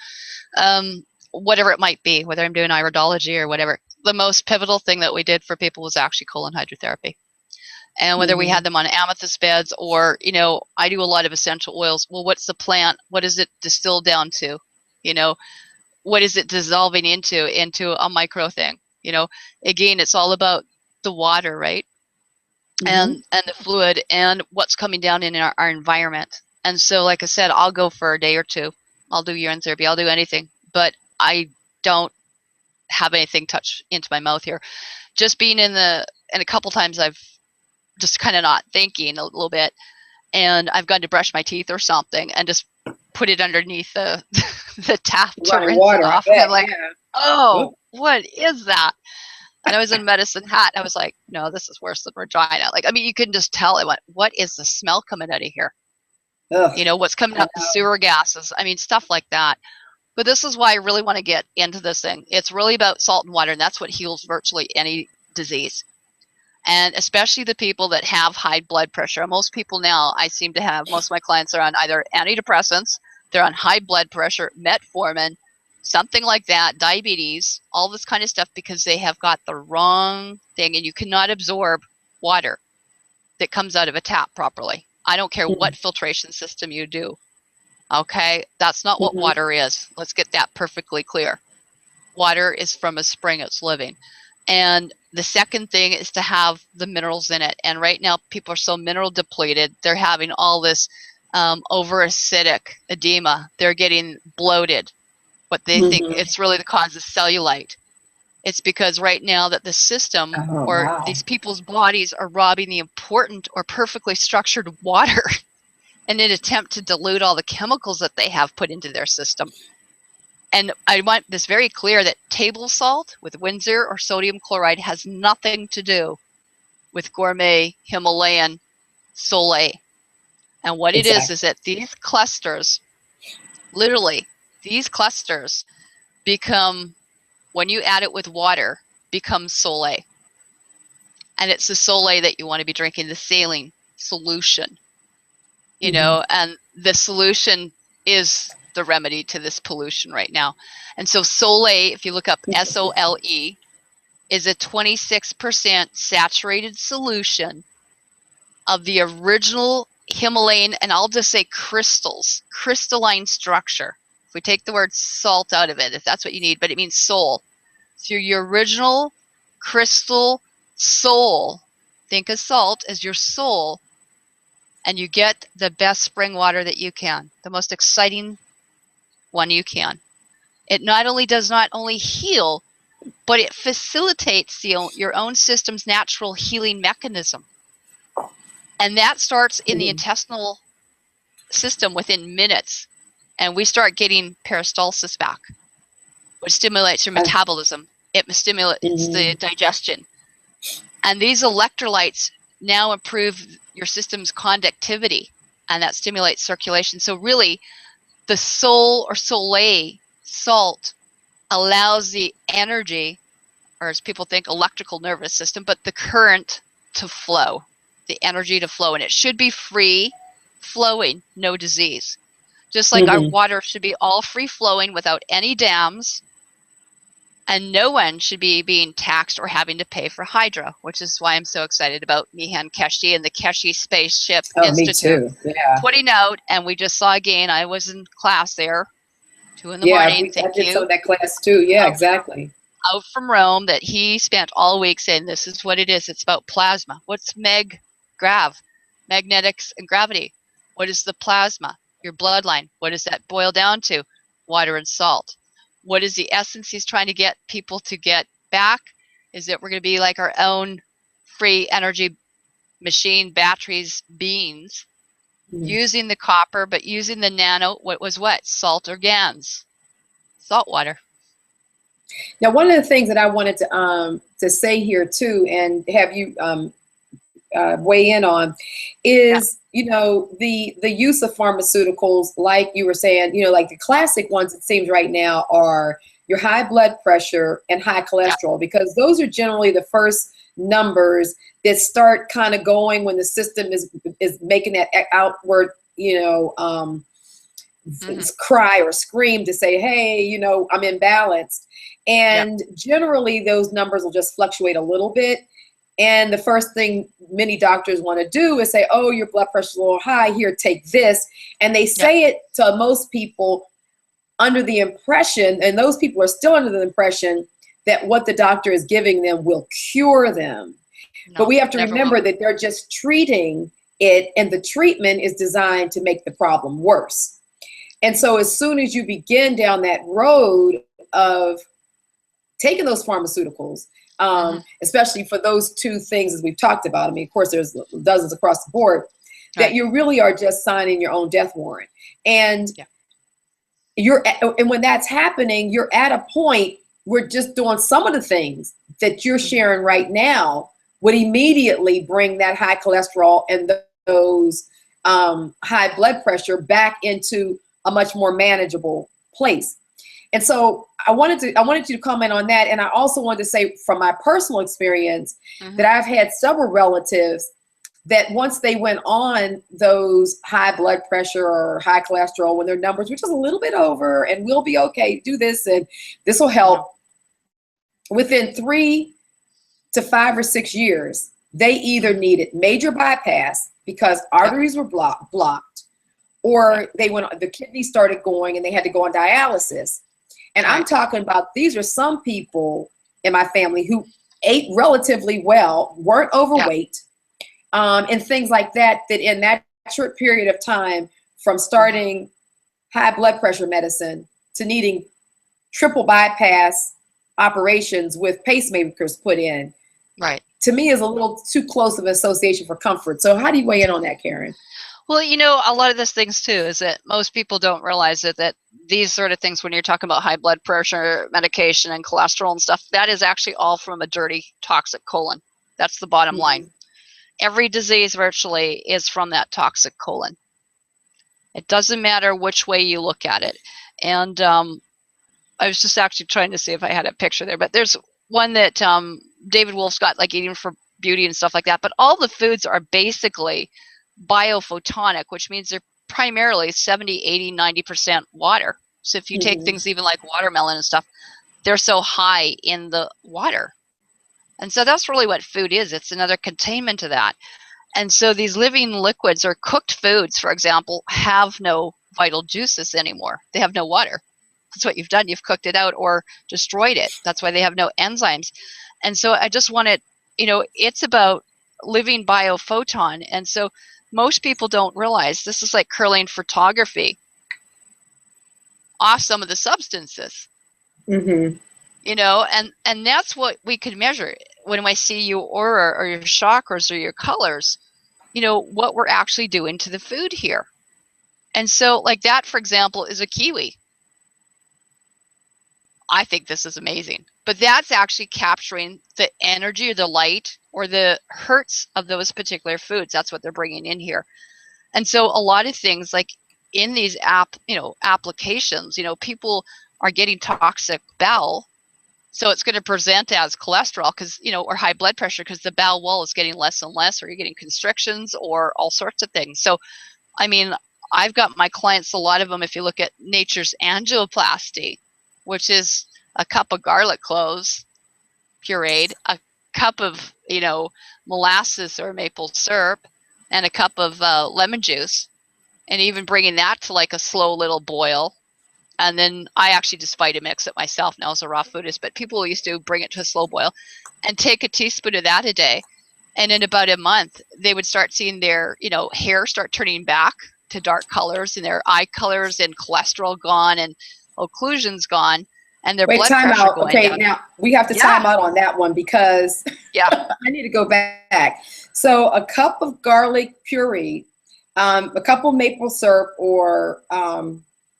whatever it might be, whether I'm doing iridology or whatever, the most pivotal thing that we did for people was actually colon hydrotherapy. And whether we had them on amethyst beds or, I do a lot of essential oils. Well, what's the plant? What is it distilled down to? What is it dissolving into a micro thing? Again, it's all about the water, right? And the fluid and what's coming down in our environment. And so, like I said, I'll go for a day or two. I'll do urine therapy. I'll do anything, but I don't have anything touch into my mouth here. Just being and a couple times I've just kind of not thinking a little bit, and I've gone to brush my teeth or something and just put it underneath the tap to rinse it off. And I'm like, oh, what is that? And I was in Medicine Hat. I was like, no, this is worse than Regina. Like, I mean, you can just tell. I went, what is the smell coming out of here? Ugh, what's coming out, the sewer gases. I mean, stuff like that. But this is why I really want to get into this thing. It's really about salt and water, and that's what heals virtually any disease. And especially the people that have high blood pressure. Most people now, most of my clients are on either antidepressants, they're on high blood pressure, metformin, something like that, diabetes, all this kind of stuff, because they have got the wrong thing. And you cannot absorb water that comes out of a tap properly. I don't care what filtration system you do. Okay, that's not what water is. Let's get that perfectly clear. water is from a spring, it's living. And the second thing is to have the minerals in it. And right now, people are so mineral depleted. They're having all this over acidic edema. They're getting bloated. What they think it's really the cause of cellulite. It's because right now that the system these people's bodies are robbing the important or perfectly structured water in an attempt to dilute all the chemicals that they have put into their system. And I want this very clear that table salt with Windsor or sodium chloride has nothing to do with gourmet Himalayan Soleil. And what it is that these clusters, literally, these clusters become, when you add it with water, become Soleil. And it's the Soleil that you want to be drinking, the saline solution. You know, and the solution is the remedy to this pollution right now. And so Soleil, if you look up SOLE, is a 26% saturated solution of the original Himalayan, and I'll just say crystals, crystalline structure. If we take the word salt out of it, if that's what you need, but it means soul. So your original crystal soul, think of salt as your soul, and you get the best spring water that you can, the most exciting one you can. It not only does not only heal, but it facilitates your own system's natural healing mechanism. And that starts in the intestinal system within minutes. And we start getting peristalsis back, which stimulates your metabolism. It stimulates the digestion. And these electrolytes now improve your system's conductivity, and that stimulates circulation. So really, the Sol or Soleil salt allows the energy, or as people think, electrical nervous system, but the current to flow, the energy to flow. And it should be free flowing, no disease. Just like our water should be all free flowing without any dams, and no one should be being taxed or having to pay for hydro, which is why I'm so excited about Mihan Keshi and the Keshi Spaceship Institute. Me too. Yeah. Putting out, and we just saw again, I was in class there, 2 in the Yeah, morning. I did some of that class too. Yeah, Out exactly. Out from Rome, that he spent all week saying this is what it is. It's about plasma. What's grav? Magnetics and gravity. What is the plasma? Your bloodline. What does that boil down to? Water and salt. What is the essence he's trying to get people to get back? Is that we're going to be like our own free energy machine, batteries, beings, using the copper, but using the nano, salt or GANs, salt water. Now, one of the things that I wanted to say here too, and have you weigh in on, is you know, the use of pharmaceuticals, like you were saying, you know, like the classic ones, it seems right now, are your high blood pressure and high cholesterol, because those are generally the first numbers that start kind of going when the system is making that outward, you know, cry or scream to say, hey, you know, I'm imbalanced. And generally those numbers will just fluctuate a little bit. And the first thing many doctors want to do is say, oh, your blood pressure is a little high, here, take this. And they say it to most people under the impression, and those people are still under the impression, that what the doctor is giving them will cure them. No, but we have to remember that they're just treating it, and the treatment is designed to make the problem worse. And so as soon as you begin down that road of taking those pharmaceuticals, especially for those two things as we've talked about, I mean, of course, there's dozens across the board, that you really are just signing your own death warrant. And and when that's happening, you're at a point where just doing some of the things that you're sharing right now would immediately bring that high cholesterol and those high blood pressure back into a much more manageable place. And so I wanted you to comment on that. And I also wanted to say from my personal experience that I've had several relatives that once they went on those high blood pressure or high cholesterol, when their numbers were just a little bit over, and we'll be okay, do this and this will help. Within 3 to 5 or 6 years, they either needed major bypass because arteries were blocked, or the kidneys started going and they had to go on dialysis. And I'm talking about, these are some people in my family who ate relatively well, weren't overweight, and things like that, that in that short period of time, from starting high blood pressure medicine to needing triple bypass operations with pacemakers put in, Right. to me is a little too close of an association for comfort. So how do you weigh in on that, Karen? Well, you know, a lot of these things too is that most people don't realize that these sort of things, when you're talking about high blood pressure medication and cholesterol and stuff, that is actually all from a dirty, toxic colon. That's the bottom line. Every disease virtually is from that toxic colon. It doesn't matter which way you look at it. And I was just actually trying to see if I had a picture there, but there's one that David Wolfe's got, like eating for beauty and stuff like that. But all the foods are basically biophotonic, which means they're primarily 70, 80, 90% water. So if you take things even like watermelon and stuff, they're so high in the water. And so that's really what food is. It's another containment to that. And so these living liquids or cooked foods, for example, have no vital juices anymore. They have no water. That's what you've done. You've cooked it out or destroyed it. That's why they have no enzymes. And so I just wanted, you know, it's about living biophoton. And so most people don't realize this is like curling photography off some of the substances. You know, and that's what we can measure when I see your aura or your chakras or your colors, you know, what we're actually doing to the food here. And so like that, for example, is a kiwi. I think this is amazing, but that's actually capturing the energy or the light or the hertz of those particular foods. That's what they're bringing in here. And so a lot of things like in these applications, you know, people are getting toxic bowel. So it's going to present as cholesterol because, you know, or high blood pressure because the bowel wall is getting less and less, or you're getting constrictions or all sorts of things. So, I mean, I've got my clients, a lot of them, if you look at Nature's Angioplasty, which is a cup of garlic cloves pureed, a cup of, you know, molasses or maple syrup, and a cup of lemon juice, and even bringing that to like a slow little boil. And then I actually just Vitamix it myself now as a raw foodist, but people used to bring it to a slow boil and take a teaspoon of that a day. And in about a month, they would start seeing their, you know, hair start turning back to dark colors and their eye colors and cholesterol gone and occlusions gone and their blood pressure going down. Now we have to time out on that one because I need to go back. So a cup of garlic puree, a cup of maple syrup, or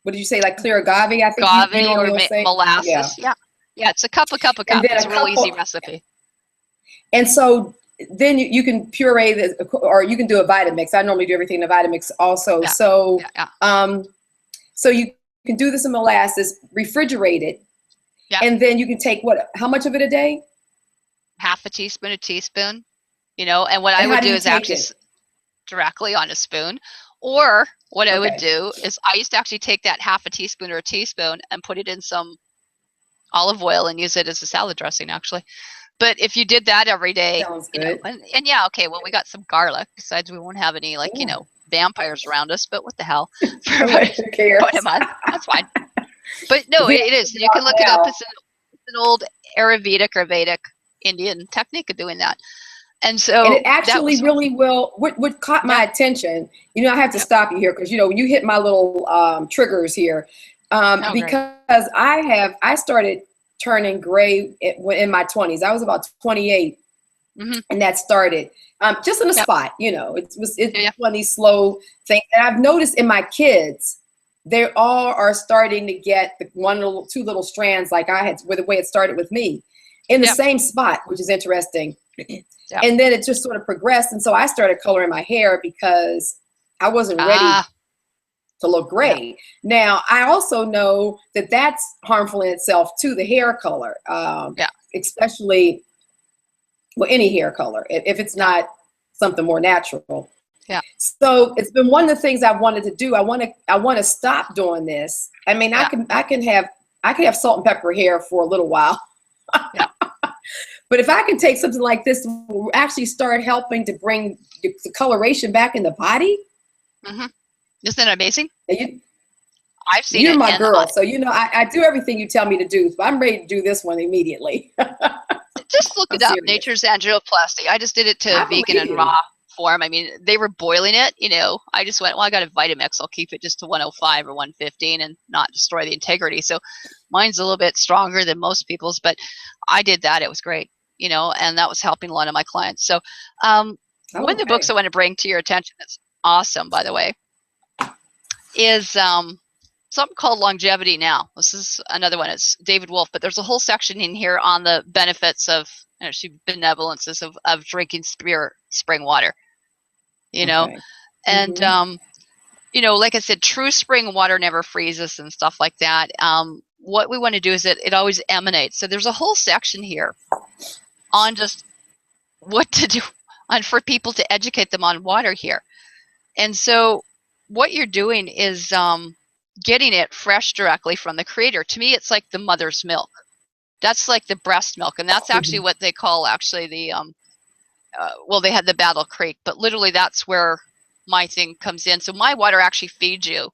what did you say, like clear agave? I think agave or molasses. Yeah, it's a cup. It's a real easy recipe. And so then you can puree this, or you can do a Vitamix. I normally do everything in a Vitamix also. So so you can do this in molasses, refrigerate it, and then you can take how much of it a day? Half a teaspoon, you know. And what I would do is actually directly on a spoon. Or what I would do is I used to actually take that half a teaspoon or a teaspoon and put it in some olive oil and use it as a salad dressing, actually. But if you did that every day, you know, and yeah, okay, well, we got some garlic. Besides, we won't have any, like, you know, vampires around us, but what the hell? For about a month, that's fine. But no, it is. You can look it up. It's an old Ayurvedic or Vedic Indian technique of doing that. And so and it actually really will. What caught my attention, you know, I have to stop you here because, you know, you hit my little triggers here, because I started turning gray in my 20s. I was about 28, and that started just in a spot. You know, it's one of these slow things. And I've noticed in my kids, they all are starting to get the two little strands like I had, with the way it started with me, in the same spot, which is interesting. And then it just sort of progressed. And so I started coloring my hair because I wasn't ready to look gray. Now, I also know that that's harmful in itself to the hair color, especially, well, any hair color, if it's not something more natural. So it's been one of the things I've wanted to do. I want to stop doing this. I mean, I can have salt and pepper hair for a little while. But if I can take something like this, will actually start helping to bring the coloration back in the body. Isn't that amazing? I've seen You're it. my And girl, so you know I do everything you tell me to do. So I'm ready to do this one immediately. just look I'm it up, serious. Nature's Angioplasty. I just did it to I vegan believe and you. raw form. I mean, they were boiling it, you know. I just went, well, I got a Vitamix. I'll keep it just to 105 or 115 and not destroy the integrity. So mine's a little bit stronger than most people's, but I did that. It was great, you know, and that was helping a lot of my clients. So one of the books I want to bring to your attention that's awesome, by the way, is something called Longevity Now. This is another one. It's David Wolfe, but there's a whole section in here on the benefits of benevolences of drinking spring water, you know. And you know, like I said, true spring water never freezes and stuff like that. What we want to do is that it always emanates. So there's a whole section here on just what to do on for people to educate them on water here. And so what you're doing is getting it fresh directly from the creator. To me, it's like the mother's milk. That's like the breast milk, and that's actually what they call actually the well, they had the Battle Creek, but literally that's where my thing comes in. So my water actually feeds you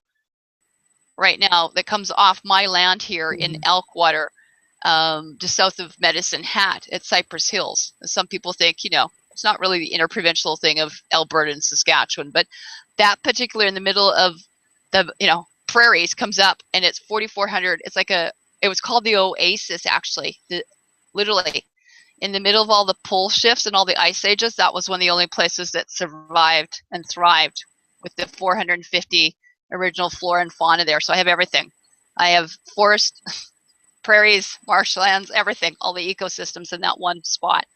right now. That comes off my land here in Elkwater, just south of Medicine Hat at Cypress Hills. Some people think, you know, it's not really the interprovincial thing of Alberta and Saskatchewan, but that particular in the middle of the, you know, prairies comes up, and it's 4,400. It's like it was called the Oasis, actually. Literally in the middle of all the pole shifts and all the ice ages, that was one of the only places that survived and thrived with the 450 original flora and fauna there. So I have everything. I have forest, prairies, marshlands, everything, all the ecosystems in that one spot.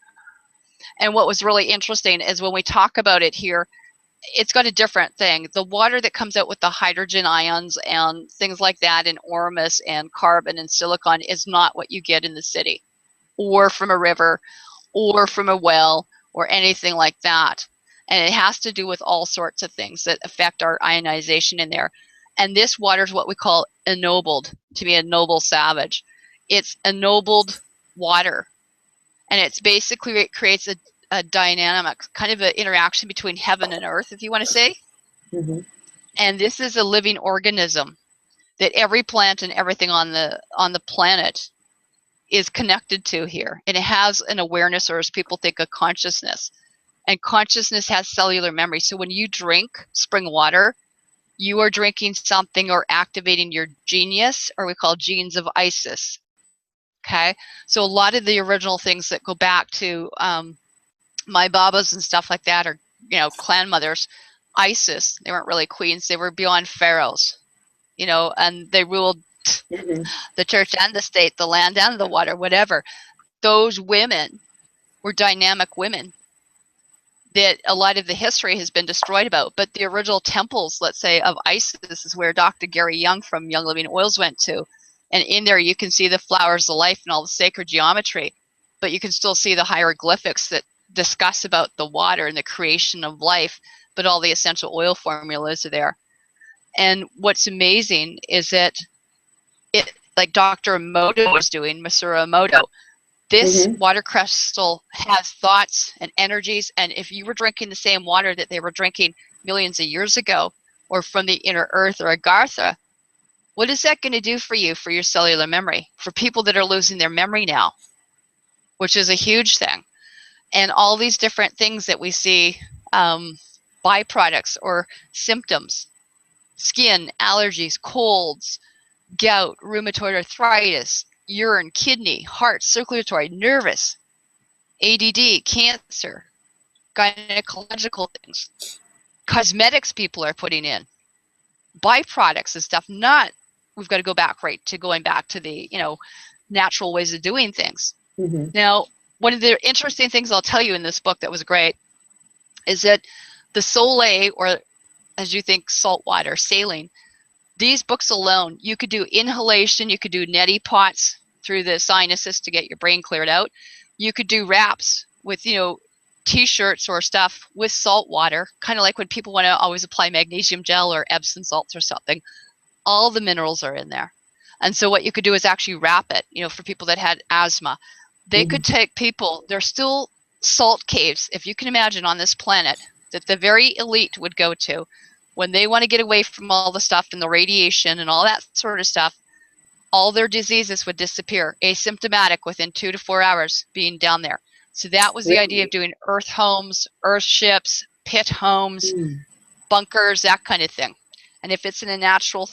And what was really interesting is when we talk about it here, it's got a different thing. The water that comes out with the hydrogen ions and things like that, and ormus and carbon and silicon, is not what you get in the city or from a river or from a well or anything like that. And it has to do with all sorts of things that affect our ionization in there. And this water is what we call ennobled, to be a noble savage. It's ennobled water. And it's basically, it creates a dynamic kind of an interaction between heaven and earth, if you want to say. And this is a living organism that every plant and everything on the planet is connected to here. And it has an awareness, or as people think, a consciousness. And consciousness has cellular memory. So when you drink spring water, you are drinking something or activating your genius, or we call genes of Isis. Okay, so a lot of the original things that go back to my babas and stuff like that, or, you know, clan mothers, Isis, they weren't really queens, they were beyond pharaohs, you know, and they ruled the church and the state, the land and the water, whatever. Those women were dynamic women that a lot of the history has been destroyed about. But the original temples, let's say, of Isis is where Dr. Gary Young from Young Living Oils went to. And in there you can see the flowers of life and all the sacred geometry, but you can still see the hieroglyphics that discuss about the water and the creation of life, but all the essential oil formulas are there. And what's amazing is that it, like Dr. Emoto was doing, Masura Emoto, this water crystal has thoughts and energies, and if you were drinking the same water that they were drinking millions of years ago, or from the inner earth or Agartha, what is that going to do for you, for your cellular memory, for people that are losing their memory now, which is a huge thing. And all these different things that we see, byproducts or symptoms, skin, allergies, colds, gout, rheumatoid arthritis, urine, kidney, heart, circulatory, nervous, ADD, cancer, gynecological things, cosmetics people are putting in, byproducts and stuff. Not, we've got to go back going back to the, you know, natural ways of doing things. Now, one of the interesting things I'll tell you in this book that was great is that the Soleil, or as you think, salt water, saline, these books alone, you could do inhalation, you could do neti pots through the sinuses to get your brain cleared out. You could do wraps with, you know, t-shirts or stuff with salt water, kind of like when people want to always apply magnesium gel or Epsom salts or something. All the minerals are in there. And so what you could do is actually wrap it, you know, for people that had asthma. They could take people, there's still salt caves, if you can imagine, on this planet that the very elite would go to. when they want to get away from all the stuff and the radiation and all that sort of stuff, all their diseases would disappear, asymptomatic within 2 to 4 hours being down there. So that was the idea of doing earth homes, earth ships, pit homes, bunkers, that kind of thing. And if it's in a natural,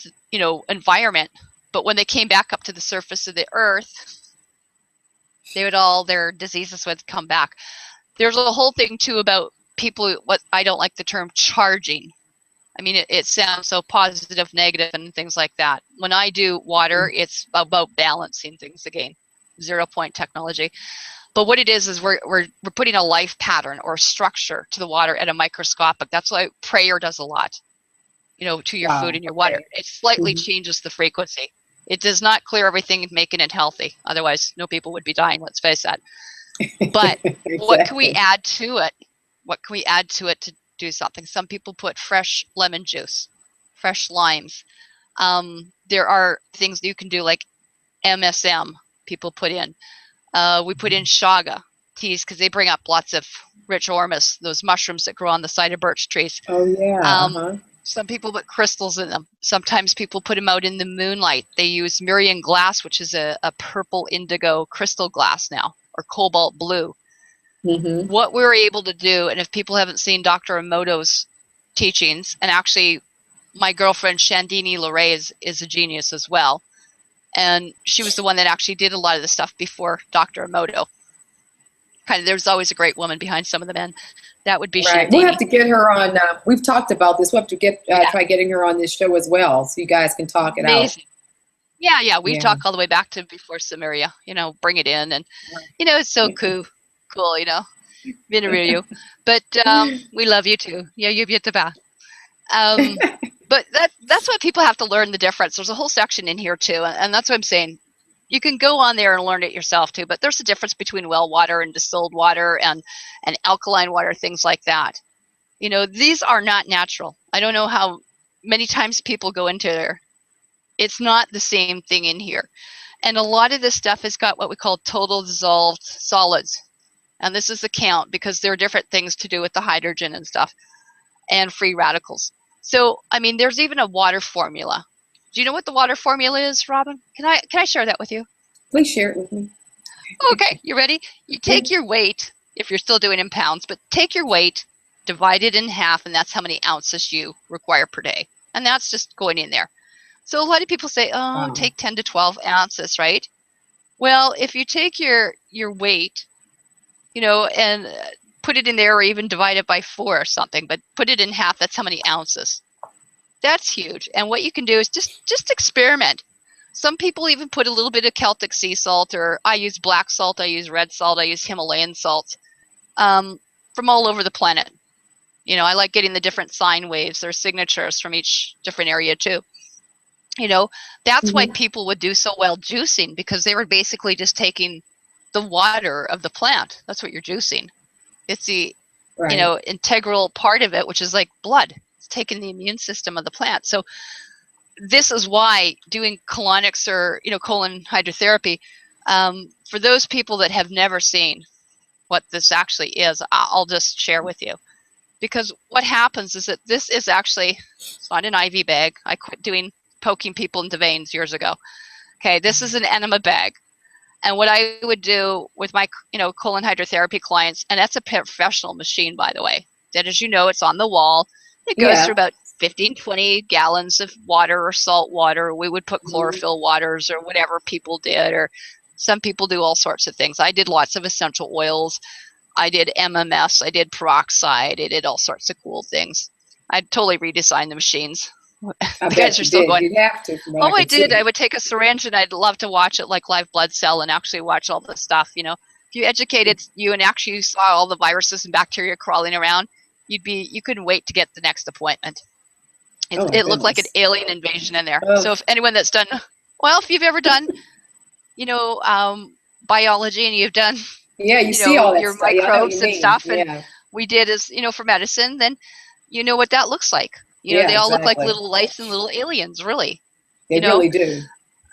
environment, but when they came back up to the surface of the earth, their diseases would come back. There's a whole thing too about people, what I don't like the term charging. I mean, it sounds so positive, negative, and things like that. When I do water, it's about balancing things again, 0 point technology. But what it is we're putting a life pattern or structure to the water at a microscopic. That's why prayer does a lot, to your food and your water. It slightly changes the frequency. It does not clear everything, making it healthy. Otherwise, no people would be dying, let's face that. But exactly. What can we add to it? What can we add to it to do something? Some people put fresh lemon juice, fresh limes. There are things that you can do like MSM people put in. We put in shaga teas because they bring up lots of rich ormus, those mushrooms that grow on the side of birch trees. Oh, yeah. Some people put crystals in them. Sometimes people put them out in the moonlight. They use Miriam glass, which is a purple indigo crystal glass now, or cobalt blue. What we're able to do, and if people haven't seen Dr. Emoto's teachings, and actually my girlfriend Shandini Lorray is a genius as well. And she was the one that actually did a lot of the stuff before Dr. Emoto. There's always a great woman behind some of the men. That would be Shandini. We'll have to get her on. We've talked about this. We'll have to try getting her on this show as well, so you guys can talk it out. Yeah. We talk all the way back to before Samaria. Bring it in, and it's so cool. But we love you too. Yeah, you get the bath. But that's what people have to learn the difference. There's a whole section in here too, and that's what I'm saying. You can go on there and learn it yourself too, but there's a difference between well water and distilled water and alkaline water, things like that. These are not natural. I don't know how many times people go into there. It's not the same thing in here. And a lot of this stuff has got what we call total dissolved solids. And this is the count because there are different things to do with the hydrogen and stuff and free radicals. So, I mean, there's even a water formula. Do you know what the water formula is, Robyn? Can I share that with you? Please share it with me. Okay, you ready? You take your weight, if you're still doing it in pounds, but take your weight, divide it in half, and that's how many ounces you require per day. And that's just going in there. So a lot of people say, take 10 to 12 ounces, right? Well, if you take your weight, and put it in there, or even divide it by 4 or something, but put it in half, that's how many ounces. That's huge. And what you can do is just experiment. Some people even put a little bit of Celtic sea salt, or I use black salt, I use red salt, I use Himalayan salt, from all over the planet. I like getting the different sine waves or signatures from each different area too. That's why people would do so well juicing, because they were basically just taking the water of the plant. That's what you're juicing. It's the integral part of it, which is like blood. It's taking the immune system of the plant. So this is why doing colonics or colon hydrotherapy, for those people that have never seen what this actually is, I'll just share with you. Because what happens is that this is actually, it's not an IV bag. I quit poking people into veins years ago. Okay, this is an enema bag. And what I would do with my, colon hydrotherapy clients, and that's a professional machine, by the way, that, as you know, it's on the wall. It goes through about 15, 20 gallons of water or salt water. We would put chlorophyll waters or whatever people did, or some people do all sorts of things. I did lots of essential oils. I did MMS. I did peroxide. I did all sorts of cool things. I totally redesigned the machines. The guys are still going, you'd have to, oh, I did. I would take a syringe and I'd love to watch it like live blood cell and actually watch all the stuff. If you educated you and actually saw all the viruses and bacteria crawling around, you couldn't wait to get the next appointment. It looked like an alien invasion in there. So if anyone that's done, if you've ever done, biology, and you've done, you see all that your stuff. microbes and stuff, and we did as for medicine, then you know what that looks like. They all look like little lice and little aliens, really. They really do.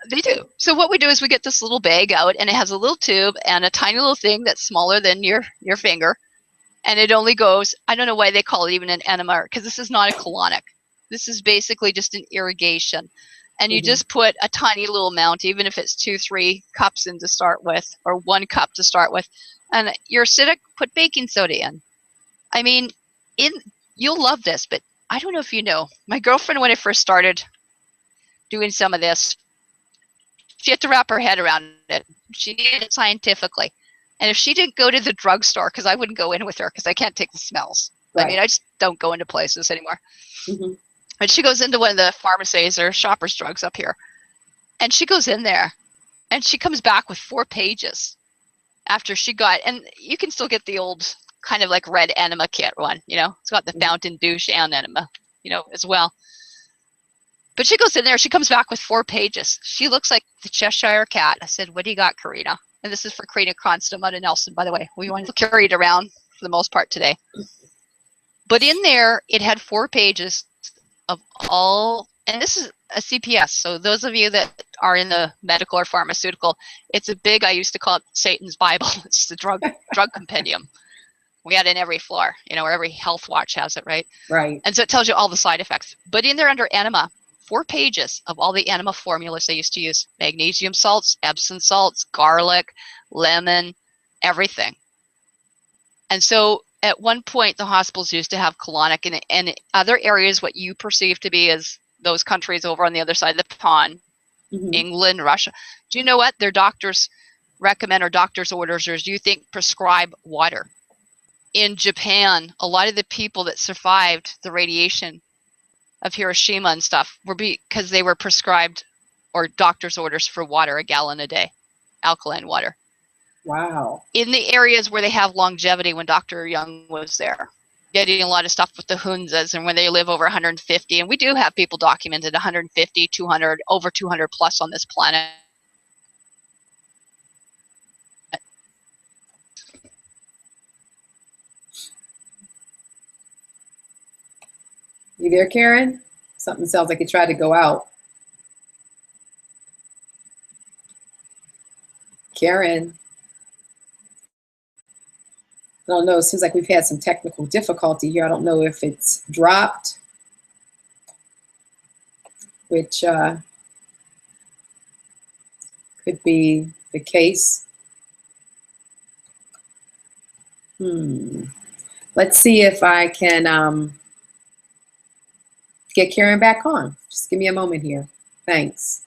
They do. So what we do is we get this little bag out, and it has a little tube and a tiny little thing that's smaller than your finger. And it only goes, I don't know why they call it even an enema, because this is not a colonic. This is basically just an irrigation. And you Mm-hmm. just put a tiny little amount, even if it's 2-3 cups in to start with, or 1 cup to start with. And you're acidic, put baking soda in. I mean, you'll love this, but I don't know if you know. My girlfriend, when I first started doing some of this, she had to wrap her head around it. She did it scientifically. And if she didn't go to the drugstore, because I wouldn't go in with her because I can't take the smells. Right. I mean, I just don't go into places anymore. Mm-hmm. But she goes into one of the pharmacies or Shoppers Drugs up here. And she goes in there and she comes back with 4 pages after she got, and you can still get the old kind of like red enema kit one, you know, it's got the fountain douche and enema, you know, as well. But she goes in there, she comes back with 4 pages. She looks like the Cheshire Cat. I said, what do you got, Karina? And this is for Karina Cronstrom out of Nelson, by the way. We want to carry it around for the most part today. But in there, it had 4 pages of all, and this is a CPS. So those of you that are in the medical or pharmaceutical, it's a big, I used to call it Satan's Bible. It's the drug compendium. We had it in every floor, you know, or every health watch has it, right? Right. And so it tells you all the side effects. But in there under enema, 4 pages of all the enema formulas they used to use. Magnesium salts, Epsom salts, garlic, lemon, everything. And so at one point, the hospitals used to have colonic, and other areas, what you perceive to be as those countries over on the other side of the pond, England, Russia. Do you know what their doctors recommend, or doctors' orders, or do you think prescribe water? In Japan, a lot of the people that survived the radiation of Hiroshima and stuff were because they were prescribed or doctor's orders for water, a gallon a day, alkaline water. Wow. In the areas where they have longevity, when Dr. Young was there, getting a lot of stuff with the Hunzas, and when they live over 150, and we do have people documented 150, 200, over 200 plus on this planet. You there, Karen? Something sounds like it tried to go out. Karen. I don't know. It seems like we've had some technical difficulty here. I don't know if it's dropped, which could be the case. Let's see if I can get Karen back on. Just give me a moment here. Thanks.